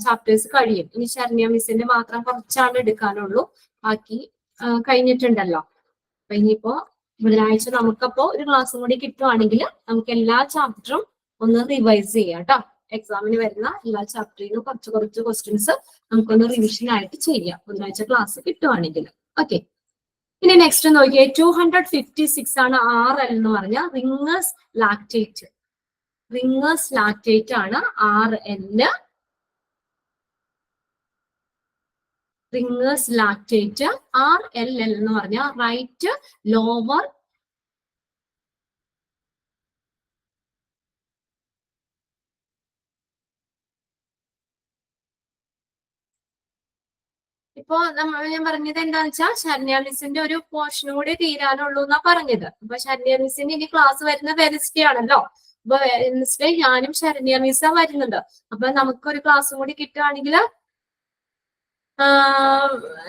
ചാപ്റ്റേഴ്സ് കഴിയും. ഇനി ശരണ്യ മിസ്സിന്റെ മാത്രം കുറച്ചാണ് എടുക്കാനുള്ളൂ. ബാക്കി കഴിഞ്ഞിട്ടുണ്ടല്ലോ. അപ്പൊ ഇനിയിപ്പോ ബുധനാഴ്ച നമുക്കപ്പോ ഒരു ക്ലാസ്സും കൂടി കിട്ടുവാണെങ്കിൽ നമുക്ക് എല്ലാ ചാപ്റ്ററും ഒന്ന് റിവൈസ് ചെയ്യാം കേട്ടോ. എക്സാമിന് വരുന്ന എല്ലാ ചാപ്റ്ററിൽ നിന്നും കുറച്ച് കുറച്ച് ക്വസ്റ്റ്യൻസ് നമുക്കൊന്ന് റിവിഷൻ ആയിട്ട് ചെയ്യാം ബുധനാഴ്ച ക്ലാസ് കിട്ടുവാണെങ്കിൽ. ഓക്കെ, ഇനി നെക്സ്റ്റ് നോക്കിയേ 256 ആണ് RL എന്ന് പറഞ്ഞ റിംഗേഴ്സ് ലാക്ടേറ്റ്. റിംഗേഴ്സ് ലാക്ടേറ്റ് ആണ് RL. റിംഗേഴ്സ് ലാക്ടേറ്റ് RLL എന്ന് പറഞ്ഞ റൈറ്റ് ലോവർ ഇപ്പൊ ഞാൻ പറഞ്ഞത് എന്താന്ന് വെച്ചാൽ ശരണ്യ മിസ്സിന്റെ ഒരു പോർഷൻ കൂടി തീരാനുള്ളൂ എന്നാ പറഞ്ഞത്. അപ്പൊ ശരണ്യ മിസ്സിന് ഇനി ക്ലാസ് വരുന്ന വെനസ്ഡേ ആണല്ലോ. അപ്പൊ വെനസ്ഡേ ഞാനും ശരണ്യ മിസ്സാ വരുന്നുണ്ട്. അപ്പൊ നമുക്കൊരു ക്ലാസ്സും കൂടി കിട്ടുകയാണെങ്കിൽ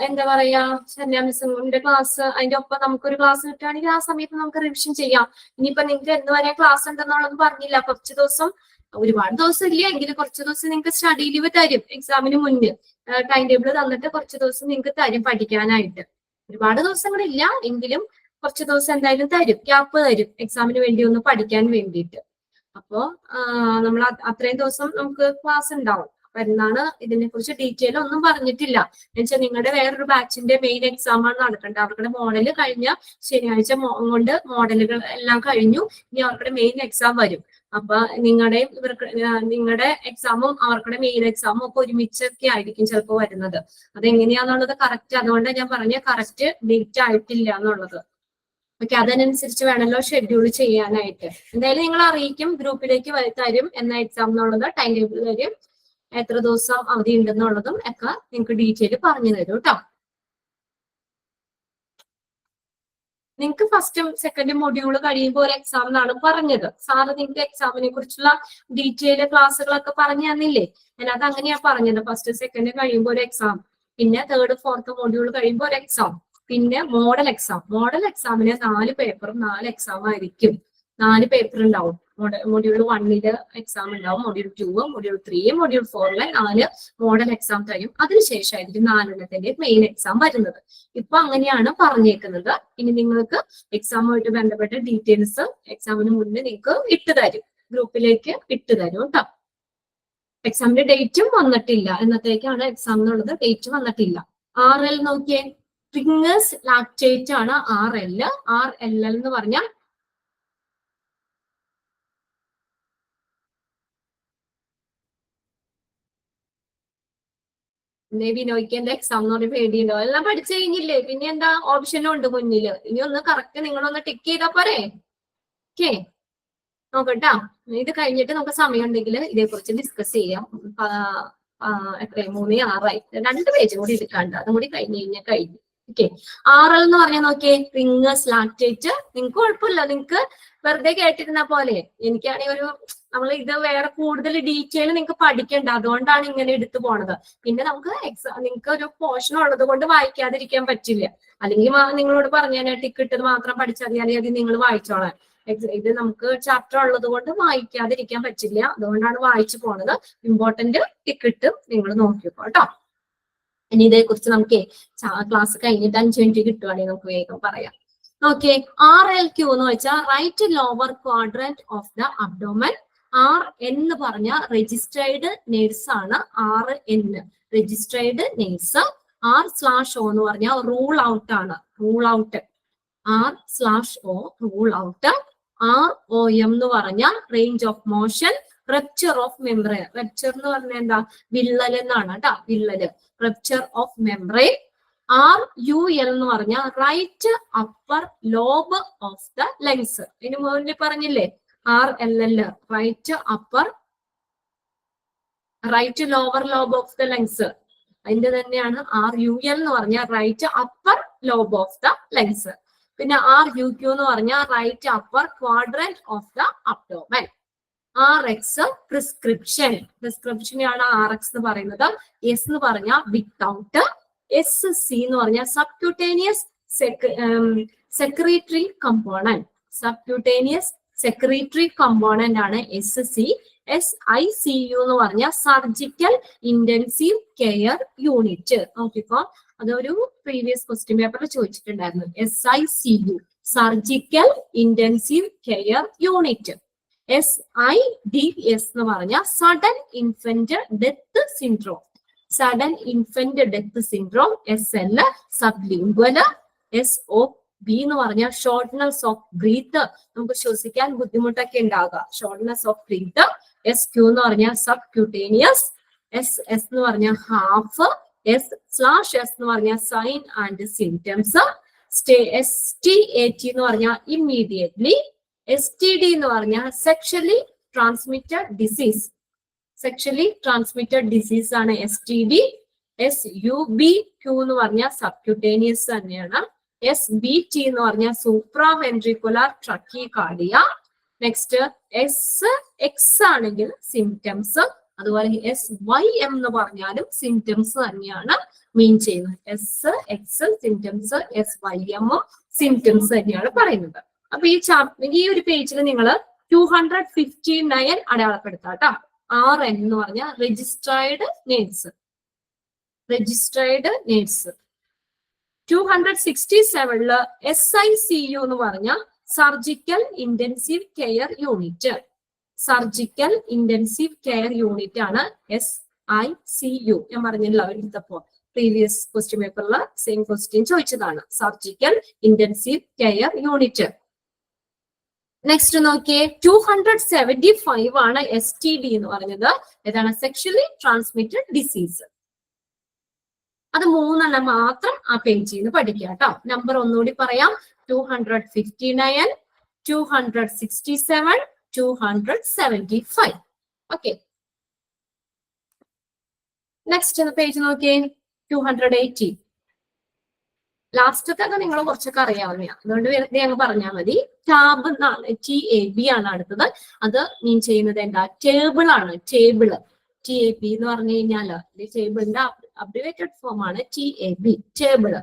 എന്താ പറയാ, ശരണ്യ മിസ്സിന്റെ ക്ലാസ് അതിന്റെ ഒപ്പം നമുക്കൊരു ക്ലാസ് കിട്ടുകയാണെങ്കിൽ ആ സമയത്ത് നമുക്ക് റിവിഷൻ ചെയ്യാം. ഇനിയിപ്പോ നിങ്ങൾക്ക് എന്ന് വരെ ക്ലാസ് ഉണ്ടെന്നുള്ളത് പറഞ്ഞില്ല. കുറച്ച് ദിവസം, ഒരുപാട് ദിവസം ഇല്ല എങ്കിലും കുറച്ച് ദിവസം നിങ്ങൾക്ക് സ്റ്റഡി ലീവ് തരും. എക്സാമിന് മുന്നേ ടൈം ടേബിൾ തന്നിട്ട് കുറച്ച് ദിവസം നിങ്ങൾക്ക് തരും പഠിക്കാനായിട്ട്. ഒരുപാട് ദിവസങ്ങളില്ല എങ്കിലും കുറച്ച് ദിവസം എന്തായാലും തരും, ഗ്യാപ്പ് തരും എക്സാമിന് വേണ്ടി ഒന്ന് പഠിക്കാൻ വേണ്ടിയിട്ട്. അപ്പോ നമ്മൾ അത്രയും ദിവസം നമുക്ക് ക്ലാസ് ഉണ്ടാവും. അപ്പൊ എന്നാണ് ഇതിനെ കുറിച്ച് ഡീറ്റെയിൽ ഒന്നും പറഞ്ഞിട്ടില്ല. എന്നുവെച്ചാൽ നിങ്ങളുടെ വേറൊരു ബാച്ചിന്റെ മെയിൻ എക്സാം ആണ് നടക്കേണ്ടത്. അവരുടെ മോഡല് കഴിഞ്ഞ ശനിയാഴ്ച കൊണ്ട് മോഡലുകൾ എല്ലാം കഴിഞ്ഞു. ഇനി അവരുടെ മെയിൻ എക്സാം വരും. അപ്പൊ നിങ്ങളുടെ എക്സാമും അവർക്കുടെ മെയിൻ എക്സാമും ഒക്കെ ഒരുമിച്ചൊക്കെ ആയിരിക്കും ചിലപ്പോൾ വരുന്നത്. അതെങ്ങനെയാന്നുള്ളത് കറക്റ്റ്, അതുകൊണ്ട് ഞാൻ പറഞ്ഞ കറക്റ്റ് ഡേറ്റ് ആയിട്ടില്ല എന്നുള്ളത്. ഓക്കെ, അതിനനുസരിച്ച് വേണമല്ലോ ഷെഡ്യൂൾ ചെയ്യാനായിട്ട്. എന്തായാലും നിങ്ങൾ അറിയിക്കും, ഗ്രൂപ്പിലേക്ക് തരും എന്ന എക്സാം എന്നുള്ളത്, ടൈം ടേബിൾ തരും, എത്ര ദിവസം അവധി ഉണ്ടെന്നുള്ളതും ഒക്കെ നിങ്ങൾക്ക് ഡീറ്റെയിൽ പറഞ്ഞു തരും കേട്ടോ. നിങ്ങൾക്ക് ഫസ്റ്റും സെക്കൻഡും മൊഡ്യൂള് കഴിയുമ്പോൾ ഒരു എക്സാം എന്നാണ് പറഞ്ഞത്. സാറ് നിങ്ങൾക്ക് എക്സാമിനെ കുറിച്ചുള്ള ഡീറ്റെയിൽ ക്ലാസ്സുകളൊക്കെ പറഞ്ഞു തന്നില്ലേ? ഞാനത് അങ്ങനെയാ പറഞ്ഞത്. ഫസ്റ്റ് സെക്കൻഡ് കഴിയുമ്പോൾ ഒരു എക്സാം, പിന്നെ തേർഡ് ഫോർത്ത് മൊഡ്യൂൾ കഴിയുമ്പോൾ ഒരു എക്സാം, പിന്നെ മോഡൽ എക്സാം. മോഡൽ എക്സാമിന് 4 പേപ്പറും 4 എക്സാം ആയിരിക്കും. 4 പേപ്പർ ഉണ്ടാവും. മൊഡ്യൂൾ 1 എക്സാം ഉണ്ടാവും, module 2, module 3, module 4 4 model exam തരും. അതിനുശേഷമായിരിക്കും 4 മെയിൻ എക്സാം വരുന്നത്. ഇപ്പൊ അങ്ങനെയാണ് പറഞ്ഞേക്കുന്നത്. ഇനി നിങ്ങൾക്ക് എക്സാമുമായിട്ട് ബന്ധപ്പെട്ട ഡീറ്റെയിൽസ് എക്സാമിന് മുന്നേ നിങ്ങൾക്ക് ഇട്ടുതരും, ഗ്രൂപ്പിലേക്ക് ഇട്ടുതരും കേട്ടോ. എക്സാമിന്റെ ഡേറ്റും വന്നിട്ടില്ല, എന്നത്തേക്കാണ് എക്സാം എന്നുള്ളത് ഡേറ്റ് വന്നിട്ടില്ല. RL നോക്കിയേ, റിംഗേഴ്സ് ലാക്ടേറ്റ് ആണ് RL. RLL എന്ന് പറഞ്ഞാൽ ബിനോയ്ക്കന്റെ എക്സാം എന്ന് പറഞ്ഞ പേടിയുണ്ടോ? എല്ലാം പഠിച്ചു കഴിഞ്ഞില്ലേ? പിന്നെ എന്താ ഓപ്ഷനും ഉണ്ട് മുന്നില്. ഇനി ഒന്ന് കറക്റ്റ് നിങ്ങളൊന്ന് ടിക്ക് ചെയ്താ പോരെ? ഓക്കെ, നോക്കട്ടാ. ഇത് കഴിഞ്ഞിട്ട് നമുക്ക് സമയം ഉണ്ടെങ്കിൽ ഇതേക്കുറിച്ച് ഡിസ്കസ് ചെയ്യാം. എത്ര 3:06 2 പേജും കൂടി എടുക്കാണ്ട്, അതും കൂടി കഴിഞ്ഞ് കഴിഞ്ഞു. ഓക്കെ, RL എന്ന് പറഞ്ഞാൽ നോക്കിയേ, റിംഗേഴ്സ് ലാക്ടേറ്റ്. നിങ്ങൾക്ക് കുഴപ്പമില്ല, നിങ്ങൾക്ക് വെറുതെ കേട്ടിരുന്ന പോലെ. എനിക്കാണെങ്കിൽ നമ്മൾ ഇത് വേറെ കൂടുതൽ ഡീറ്റെയിൽ നിങ്ങൾക്ക് പഠിക്കണ്ട, അതുകൊണ്ടാണ് ഇങ്ങനെ എടുത്തു പോണത്. പിന്നെ നമുക്ക് നിങ്ങൾക്ക് ഒരു പോർഷൻ ഉള്ളത് കൊണ്ട് വായിക്കാതിരിക്കാൻ പറ്റില്ല. അല്ലെങ്കിൽ നിങ്ങളോട് പറഞ്ഞാൽ ടിക്കറ്റ് മാത്രം പഠിച്ചാൽ മതി, അല്ലെങ്കിൽ നിങ്ങൾ വായിച്ചോളാം. ഇത് നമുക്ക് ചാപ്റ്റർ ഉള്ളത് കൊണ്ട് വായിക്കാതിരിക്കാൻ പറ്റില്ല, അതുകൊണ്ടാണ് വായിച്ചു പോണത്. ഇമ്പോർട്ടന്റ് ടിക്കറ്റ് നിങ്ങൾ നോക്കിക്കോ കേട്ടോ. ഇനി ഇതേക്കുറിച്ച് നമുക്ക് ക്ലാസ് കഴിഞ്ഞിട്ട് 5 മിനിറ്റ് കിട്ടുവാണെങ്കിൽ നമുക്ക് വേഗം പറയാം. ഓക്കെ, RLQ എന്ന് വെച്ചാൽ right lower quadrant of the abdomen. RN എന്ന് പറഞ്ഞ രജിസ്ട്രേഡ് നേഴ്സ് ആണ്. RN registered nurse. R/O എന്ന് പറഞ്ഞാൽ റൂൾ ഔട്ട് ആണ്. Rule out. R/O rule out. ROM എന്ന് പറഞ്ഞാൽ range of motion. Rupture of membrane. Rupture എന്ന് പറഞ്ഞാൽ എന്താ? വിള്ളൽ എന്നാണ് കേട്ടോ, വിള്ളല്. Rupture of membrane. RUL എന്ന് പറഞ്ഞാൽ right upper lobe of the lungs. ഇതിന് മുന്നിൽ പറഞ്ഞില്ലേ RLL, right lower lobe of the lungs. അതിന്റെ തന്നെയാണ് RUL എന്ന് പറഞ്ഞാൽ right upper lobe of the lungs. പിന്നെ RUQ എന്ന് പറഞ്ഞാൽ right upper quadrant of the abdomen. RX prescription. പ്രിസ്ക്രിപ്ഷനെയാണ് RX എന്ന് പറയുന്നത്. S എന്ന് പറഞ്ഞാൽ വിത്തൗട്ട്. SC എന്ന് പറഞ്ഞാൽ subcutaneous secretory component. Subcutaneous secretory component ആണ് SC. SICU എന്ന് പറഞ്ഞാൽ സർജിക്കൽ ഇന്റൻസീവ് കെയർ യൂണിറ്റ്. നോക്കിക്കോ, അതൊരു പ്രീവിയസ് ക്വസ്റ്റ്യൻ പേപ്പറിൽ ചോദിച്ചിട്ടുണ്ടായിരുന്നു. SICU surgical intensive care unit. SIDS എന്ന് പറഞ്ഞ sudden infant death syndrome. Sudden infant death syndrome. SL sublingual. SOB എന്ന് പറഞ്ഞ ഷോർട്ട്നെസ് ഓഫ് ബ്രീത്ത്, നമുക്ക് ശ്വസിക്കാൻ ബുദ്ധിമുട്ടൊക്കെ ഉണ്ടാകുക, ഷോർട്ട്നെസ് ഓഫ് ബ്രീത്ത്. SQ എന്ന് പറഞ്ഞ സബ്ക്യൂട്ടേനിയസ്. SS എന്ന് പറഞ്ഞ ഹാഫ്. S/S എന്ന് പറഞ്ഞ സൈൻ ആൻഡ് സിംറ്റംസ്. STAT എന്ന് പറഞ്ഞ ഇമ്മീഡിയറ്റ്ലി. STD എന്ന് പറഞ്ഞ sexually transmitted disease. Sexually transmitted disease ആണ് STD. SUBQ എന്ന് പറഞ്ഞ സബ്ക്യൂട്ടേനിയസ് തന്നെയാണ്. SBT എന്ന് പറഞ്ഞ സൂപ്രാവെൻട്രിക്കുലർ ട്രക്കികാർഡിയ. നെക്സ്റ്റ് SX ആണെങ്കിൽ സിംറ്റംസ്. അതുപോലെ SYM എന്ന് പറഞ്ഞാലും സിംറ്റംസ് തന്നെയാണ് മീൻ ചെയ്യുന്നത്. SX സിംറ്റംസ്, SYM സിംറ്റംസ് തന്നെയാണ് പറയുന്നത്. അപ്പൊ ഈ ഒരു പേജിൽ നിങ്ങൾ 259 അടയാളപ്പെടുത്താട്ടോ. RN എന്ന് പറഞ്ഞ രജിസ്ട്രേർഡ് നേഴ്സ്. രജിസ്ട്രേർഡ് നേഴ്സ്. 267 SICU എന്ന് പറഞ്ഞ surgical intensive care unit. Surgical intensive care unit ആണ് SICU. ഞാൻ പറഞ്ഞില്ല എടുത്തപ്പോ പ്രീവിയസ് ക്വസ്റ്റ്യൻ പേപ്പറിൽ സെയിം ക്വസ്റ്റ്യൻ ചോദിച്ചതാണ്. Surgical intensive care unit. Next നോക്കിയേ, 275 ആണ് STD എന്ന് പറഞ്ഞത്. ഏതാണ്? Sexually transmitted disease. അത് 3 മാത്രം ആ പേജിൽ നിന്ന് പഠിക്കുക കേട്ടോ. നമ്പർ ഒന്നുകൂടി പറയാം: 259, 267, 275. ഓക്കെ, നെക്സ്റ്റ് പേജ് നോക്കിയേ, 280. ലാസ്റ്റത്തെ നിങ്ങൾ കുറച്ചൊക്കെ അറിയാവുന്നതാണ്, അതുകൊണ്ട് വെറുതെ അങ്ങ് പറഞ്ഞാൽ മതി. ടാബ് എന്നാണ്, TAB ആണ് അടുത്തത്. അത് മീൻ ചെയ്യുന്നത് എന്താ? ടേബിൾ ആണ്. ടേബിള് TAB എന്ന് പറഞ്ഞു കഴിഞ്ഞാല് ടേബിളിന്റെ അബ്രിവേറ്റഡ് ഫോം ആണ് TAB, ടേബിള്.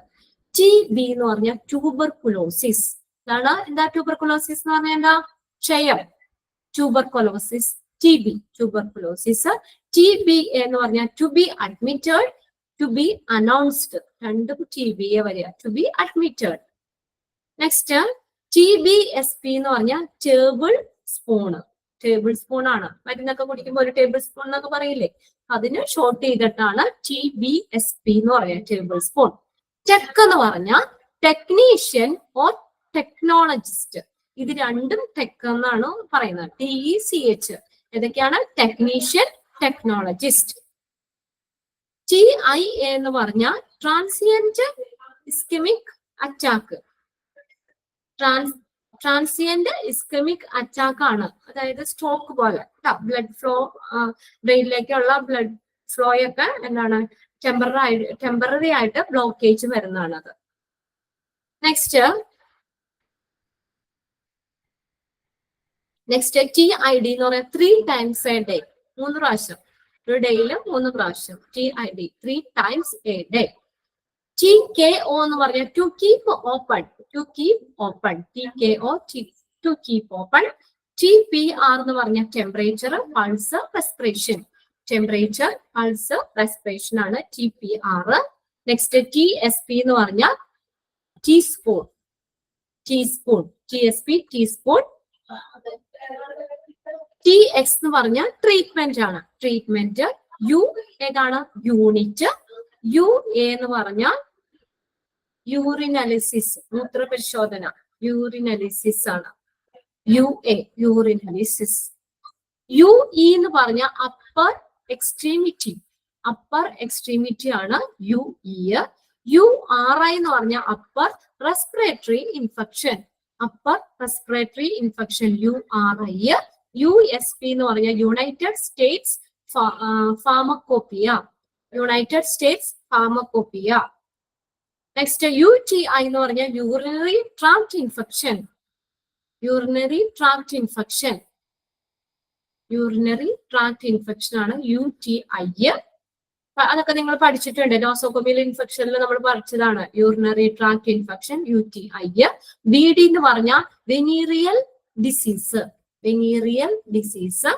TB എന്ന് പറഞ്ഞാൽ ട്യൂബർകുലോസിസ്. അതാണ് എന്താ ട്യൂബർകുലോസിസ് എന്ന് പറഞ്ഞാൽ എന്താ? ക്ഷയം. Tuberculosis, TB, tuberculosis. TBA എന്ന് പറഞ്ഞാൽ to be admitted, to be announced. രണ്ടും TBA വരിക, to be admitted. Next TBSP എന്ന് പറഞ്ഞാൽ ടേബിൾ സ്പൂണ്. ടേബിൾ സ്പൂൺ ആണ്. മരുന്നൊക്കെ കുടിക്കുമ്പോൾ ഒരു ടേബിൾ സ്പൂൺ എന്നൊക്കെ പറയില്ലേ, അതിന് ഷോർട്ട് ചെയ്തിട്ടാണ് TBSP എന്ന് പറയുക, ടേബിൾ സ്പൂൺ. ടെക് എന്ന് പറഞ്ഞാൽ ടെക്നീഷ്യൻ ഓർ ടെക്നോളജിസ്റ്റ്. ഇത് രണ്ടും ടെക് എന്നാണ് പറയുന്നത്. TECH. ഏതൊക്കെയാണ്? Technician, technologist. TIA എന്ന് പറഞ്ഞാൽ transient ischaemic attack. Transient ischaemic attack ആണ്. അതായത് സ്ട്രോക്ക് പോലെ ബ്ലഡ് ഫ്ലോ, ബ്രെയിനിലേക്കുള്ള ബ്ലഡ് ഫ്ലോ ഒക്കെ എന്താണ് ടെമ്പററി ആയിട്ട് ബ്ലോക്കേജ് വരുന്നതാണ് അത്. നെക്സ്റ്റ് TID എന്ന് പറയാം 3 times a day. 3 പ്രാവശ്യം, ഒരു ഡേയില് 3 പ്രാവശ്യം. TID 3 times a day. TKO എന്ന് പറഞ്ഞാൽ to keep open. To keep open. TKO, to keep open. TPR എന്ന് പറഞ്ഞാൽ temperature, pulse, respiration. Temperature, pulse, respiration ആണ് TPR. നെക്സ്റ്റ് TSP എന്ന് പറഞ്ഞാൽ teaspoon. Teaspoon, TSP, teaspoon. TX എന്ന് പറഞ്ഞാൽ ട്രീറ്റ്മെന്റ് ആണ്. ട്രീറ്റ്മെന്റ്. U ഏതാണ്? യൂണിറ്റ്. UA എന്ന് പറഞ്ഞാൽ യൂറിനലിസിസ്, മൂത്രപരിശോധന. യൂറിനലിസിസ് ആണ് UA, യൂറിനലിസിസ്. UE എന്ന് പറഞ്ഞ അപ്പർ എക്സ്ട്രീമിറ്റി. അപ്പർ എക്സ്ട്രീമിറ്റി ആണ് UE. URI എന്ന് പറഞ്ഞ upper respiratory infection. Upper respiratory infection, URI. USP എന്ന് പറഞ്ഞ United States pharmacopoeia. United States pharmacopoeia. Next UTI എന്ന് പറഞ്ഞാൽ urinary tract infection. Urinary tract infection. Urinary tract infection ആണ് UTI. അതൊക്കെ നിങ്ങൾ പഠിച്ചിട്ടുണ്ട്. നോസോകോമിയൽ ഇൻഫെക്ഷനിൽ നമ്മൾ പഠിച്ചതാണ് urinary tract infection, UTI. VD എന്ന് പറഞ്ഞാൽ വെനീറിയൽ ഡിസീസ്. വെനീറിയൽ ഡിസീസ്.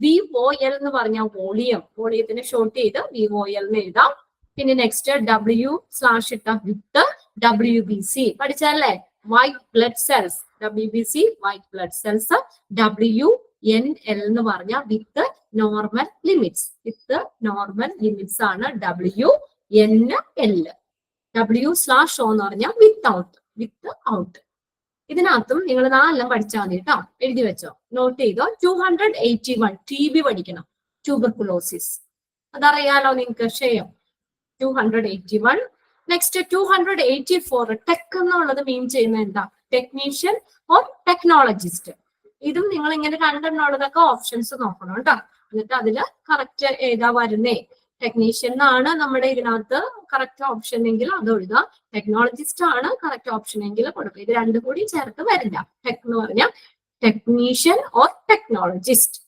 VOL എന്ന് പറഞ്ഞാൽ വോളിയം. വോളിയത്തിന് ഷോർട്ട് ചെയ്ത് VOL എന്ന് എഴുതാം. പിന്നെ നെക്സ്റ്റ് W/ വിത്ത് WBC പഠിച്ചല്ലേ? White blood cells, WBC white blood cells. WNL എന്ന് പറഞ്ഞാൽ with normal limits, with normal limits ആണ് WNL. W/O എന്ന് പറഞ്ഞാൽ വിത്ത് ഔട്ട്. ഇതിനകത്തും നിങ്ങൾ 4 പഠിച്ചാൽ മതി കേട്ടോ, എഴുതി വെച്ചോ, നോട്ട് ചെയ്തോ. 281 TB പഠിക്കണം, ട്യൂബർകുലോസിസ്, അതറിയാലോ നിങ്ങൾക്ക്, ക്ഷയം 281. നെക്സ്റ്റ് 284 ടെക് എന്നുള്ളത് മീൻ ചെയ്യുന്നത് എന്താ? Technician or technologist. ഇതും നിങ്ങൾ ഇങ്ങനെ കണ്ടെന്നുള്ളതൊക്കെ ഓപ്ഷൻസ് നോക്കണം കേട്ടോ. എന്നിട്ട് അതില് കറക്റ്റ് ഏതാ വരുന്നേ. ടെക്നീഷ്യൻ ആണ് നമ്മുടെ ഇതിനകത്ത് കറക്റ്റ് ഓപ്ഷൻ എങ്കിൽ അത് എഴുതാം, ടെക്നോളജിസ്റ്റ് ആണ് കറക്റ്റ് ഓപ്ഷൻ എങ്കിൽ കൊടുക്കുക. ഇത് രണ്ടും കൂടി ചേർത്ത് വരില്ല. ടെക് എന്ന് പറഞ്ഞാൽ ടെക്നീഷ്യൻ ഓർ ടെക്നോളജിസ്റ്റ്.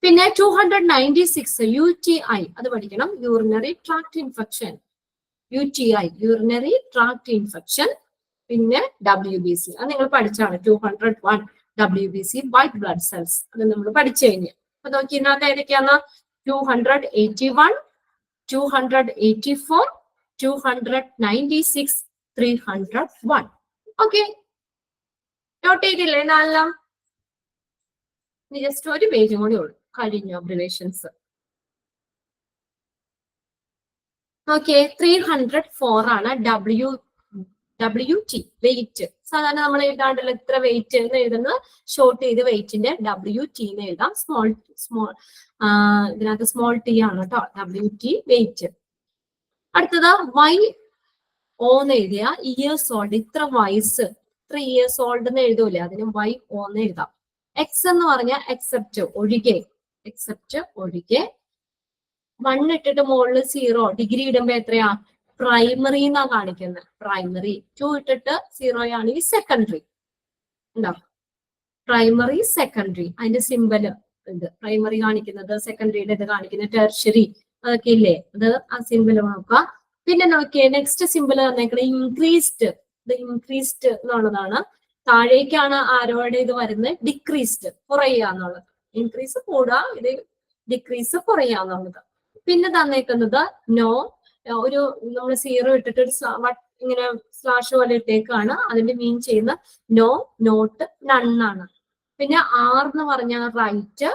പിന്നെ 296 UTI അത് പഠിക്കണം, urinary tract infection. UTI urinary tract infection. പിന്നെ WBC അത് നിങ്ങൾ പഠിച്ചാണ്. 201 WBC വൈറ്റ് ബ്ലഡ് സെൽസ്, അത് നമ്മൾ പഠിച്ചു കഴിഞ്ഞു. അപ്പൊ നോക്കി ഇതിനകത്ത് ഏതൊക്കെയാണ്? 281, 284, 296, 301. ഓക്കെ, നോട്ട് ചെയ്തില്ലേ? നാലെല്ലാം ജസ്റ്റ് ഒരു പേജും കൂടി ഉള്ളു, കഴിഞ്ഞു ഒബ്സർവേഷൻസ്. ഓക്കെ, 304 ആണ് WT വെയിറ്റ്. സാധാരണ നമ്മൾ എഴുതാണ്ടല്ലോ ഇത്ര വെയിറ്റ് എന്ന് എഴുതുന്നത്, ഷോർട്ട് ചെയ്ത് വെയിറ്റിന്റെ WT എന്ന് എഴുതാം. ഇതിനകത്ത് സ്മോൾ t ആണ് കേട്ടോ, WT വെയിറ്റ്. അടുത്തത് YO എന്ന് എഴുതിയ ഇയേഴ്സ് ഓൾഡ്, ഇത്ര വയസ്സ്, 3 years old എന്ന് എഴുതൂലേ, അതിന് YO എന്ന് എഴുതാം. X എന്ന് പറഞ്ഞാൽ എക്സെപ്റ്റ് ഒഴികെ, എക്സെപ്റ്റ് ഒഴികെ. 1 ഇട്ടിട്ട് മുകളിൽ 0, ഡിഗ്രി ഇടുമ്പോ എത്രയാ? പ്രൈമറി എന്നാ കാണിക്കുന്നത്, പ്രൈമറി. 2 ഇട്ടിട്ട് 0 ആണെങ്കിൽ സെക്കൻഡറി. ഉണ്ടോ? പ്രൈമറി സെക്കൻഡറി, അതിന്റെ സിമ്പല് ഉണ്ട്. പ്രൈമറി കാണിക്കുന്നത്, സെക്കൻഡറിയുടെ ഇത് കാണിക്കുന്നത്, ടെർഷറി അതൊക്കെ ഇല്ലേ, അത് ആ സിമ്പിള് നോക്കുക. പിന്നെ നോക്കിയേ, നെക്സ്റ്റ് സിമ്പിള് തന്നേക്കുന്നത് ഇൻക്രീസ്ഡ്. ഇത് ഇൻക്രീസ്ഡ് എന്നുള്ളതാണ്. താഴേക്കാണ് ആരോടെ ഇത് വരുന്നത്, ഡിക്രീസ്ഡ് കുറയുക എന്നുള്ളത്. ഇൻക്രീസ് കൂടുക, ഇത് ഡിക്രീസ് കുറയുക എന്നുള്ളത്. പിന്നെ തന്നേക്കുന്നത് നോ, ഒരു നമ്മൾ 0 ഇട്ടിട്ട് ഒരു ഇങ്ങനെ സ്ലാഷ് പോലെ ഇട്ടേക്കാണ്, അതിന്റെ മീൻ ചെയ്യുന്ന നോ, നോട്ട്, നണ്ണാണ്. പിന്നെ R എന്ന് പറഞ്ഞാൽ റൈറ്റ്,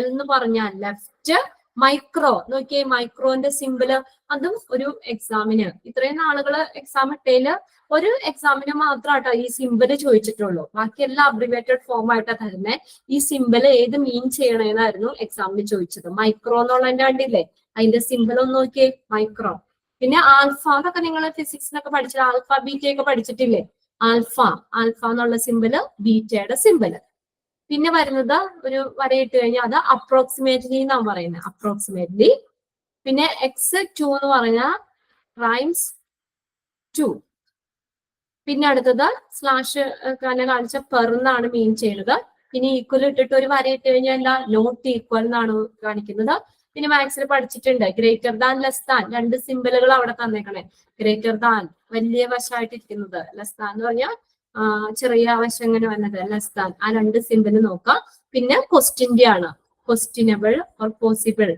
L എന്ന് പറഞ്ഞാൽ ലെഫ്റ്റ്. മൈക്രോ നോക്കിയേ, മൈക്രോന്റെ സിമ്പിള്, അതും ഒരു എക്സാമിന്, ഇത്രയും നാളുകള് എക്സാം ഇട്ടേല് ഒരു എക്സാമിന് മാത്രമാട്ടോ ഈ സിമ്പിള് ചോദിച്ചിട്ടുള്ളൂ. ബാക്കി എല്ലാം അബ്രിവേറ്റഡ് ഫോം ആയിട്ടാ തരുന്നേ. ഈ സിമ്പിള് ഏത് മീൻ ചെയ്യണേന്നായിരുന്നു എക്സാമിന് ചോദിച്ചത്. മൈക്രോ എന്നുള്ളതിന്റെ കണ്ടില്ലേ, അതിന്റെ സിമ്പിൾ ഒന്ന് നോക്കിയേ, മൈക്രോ. പിന്നെ ആൽഫ, അതൊക്കെ നിങ്ങൾ ഫിസിക്സിനൊക്കെ പഠിച്ചത്, ആൽഫ ബീറ്റയൊക്കെ പഠിച്ചിട്ടില്ലേ? ആൽഫ എന്നുള്ള സിമ്പിള് ബീറ്റയുടെ സിമ്പിള്. പിന്നെ വരുന്നത് ഒരു വരയിട്ട് കഴിഞ്ഞാൽ അത് അപ്രോക്സിമേറ്റ്ലി എന്നാണ് പറയുന്നത്, അപ്രോക്സിമേറ്റ്ലി. പിന്നെ X2 എന്ന് പറഞ്ഞാൽ റൈംസ് 2. പിന്നെ അടുത്തത് സ്ലാഷ് കാണിച്ച പെർ എന്നാണ് മീൻ ചെയ്യുന്നത്. പിന്നെ ഈക്വൽ ഇട്ടിട്ട് ഒരു വരയിട്ട് കഴിഞ്ഞാൽ എന്താ? നോട്ട് ഈക്വൽ എന്നാണ് കാണിക്കുന്നത്. പിന്നെ മാത്സിൽ പഠിച്ചിട്ടുണ്ട് ഗ്രേറ്റർ ദാൻ, ലെസ് ദാൻ, 2 സിമ്പിളുകൾ അവിടെ തന്നേക്കണേ. ഗ്രേറ്റർ ദാൻ വലിയ വശമായിട്ടിരിക്കുന്നത്, ലെസ് ദാൻ എന്ന് പറഞ്ഞാൽ ചെറിയ വശം ഇങ്ങനെ വന്നത്, ലെസ് ദാൻ. ആ 2 സിമ്പിൾ നോക്കാം. പിന്നെ ക്വസ്റ്റിന്റെ ആണ്, ക്വസ്റ്റിനബിൾ ഓർ പോസിബിൾ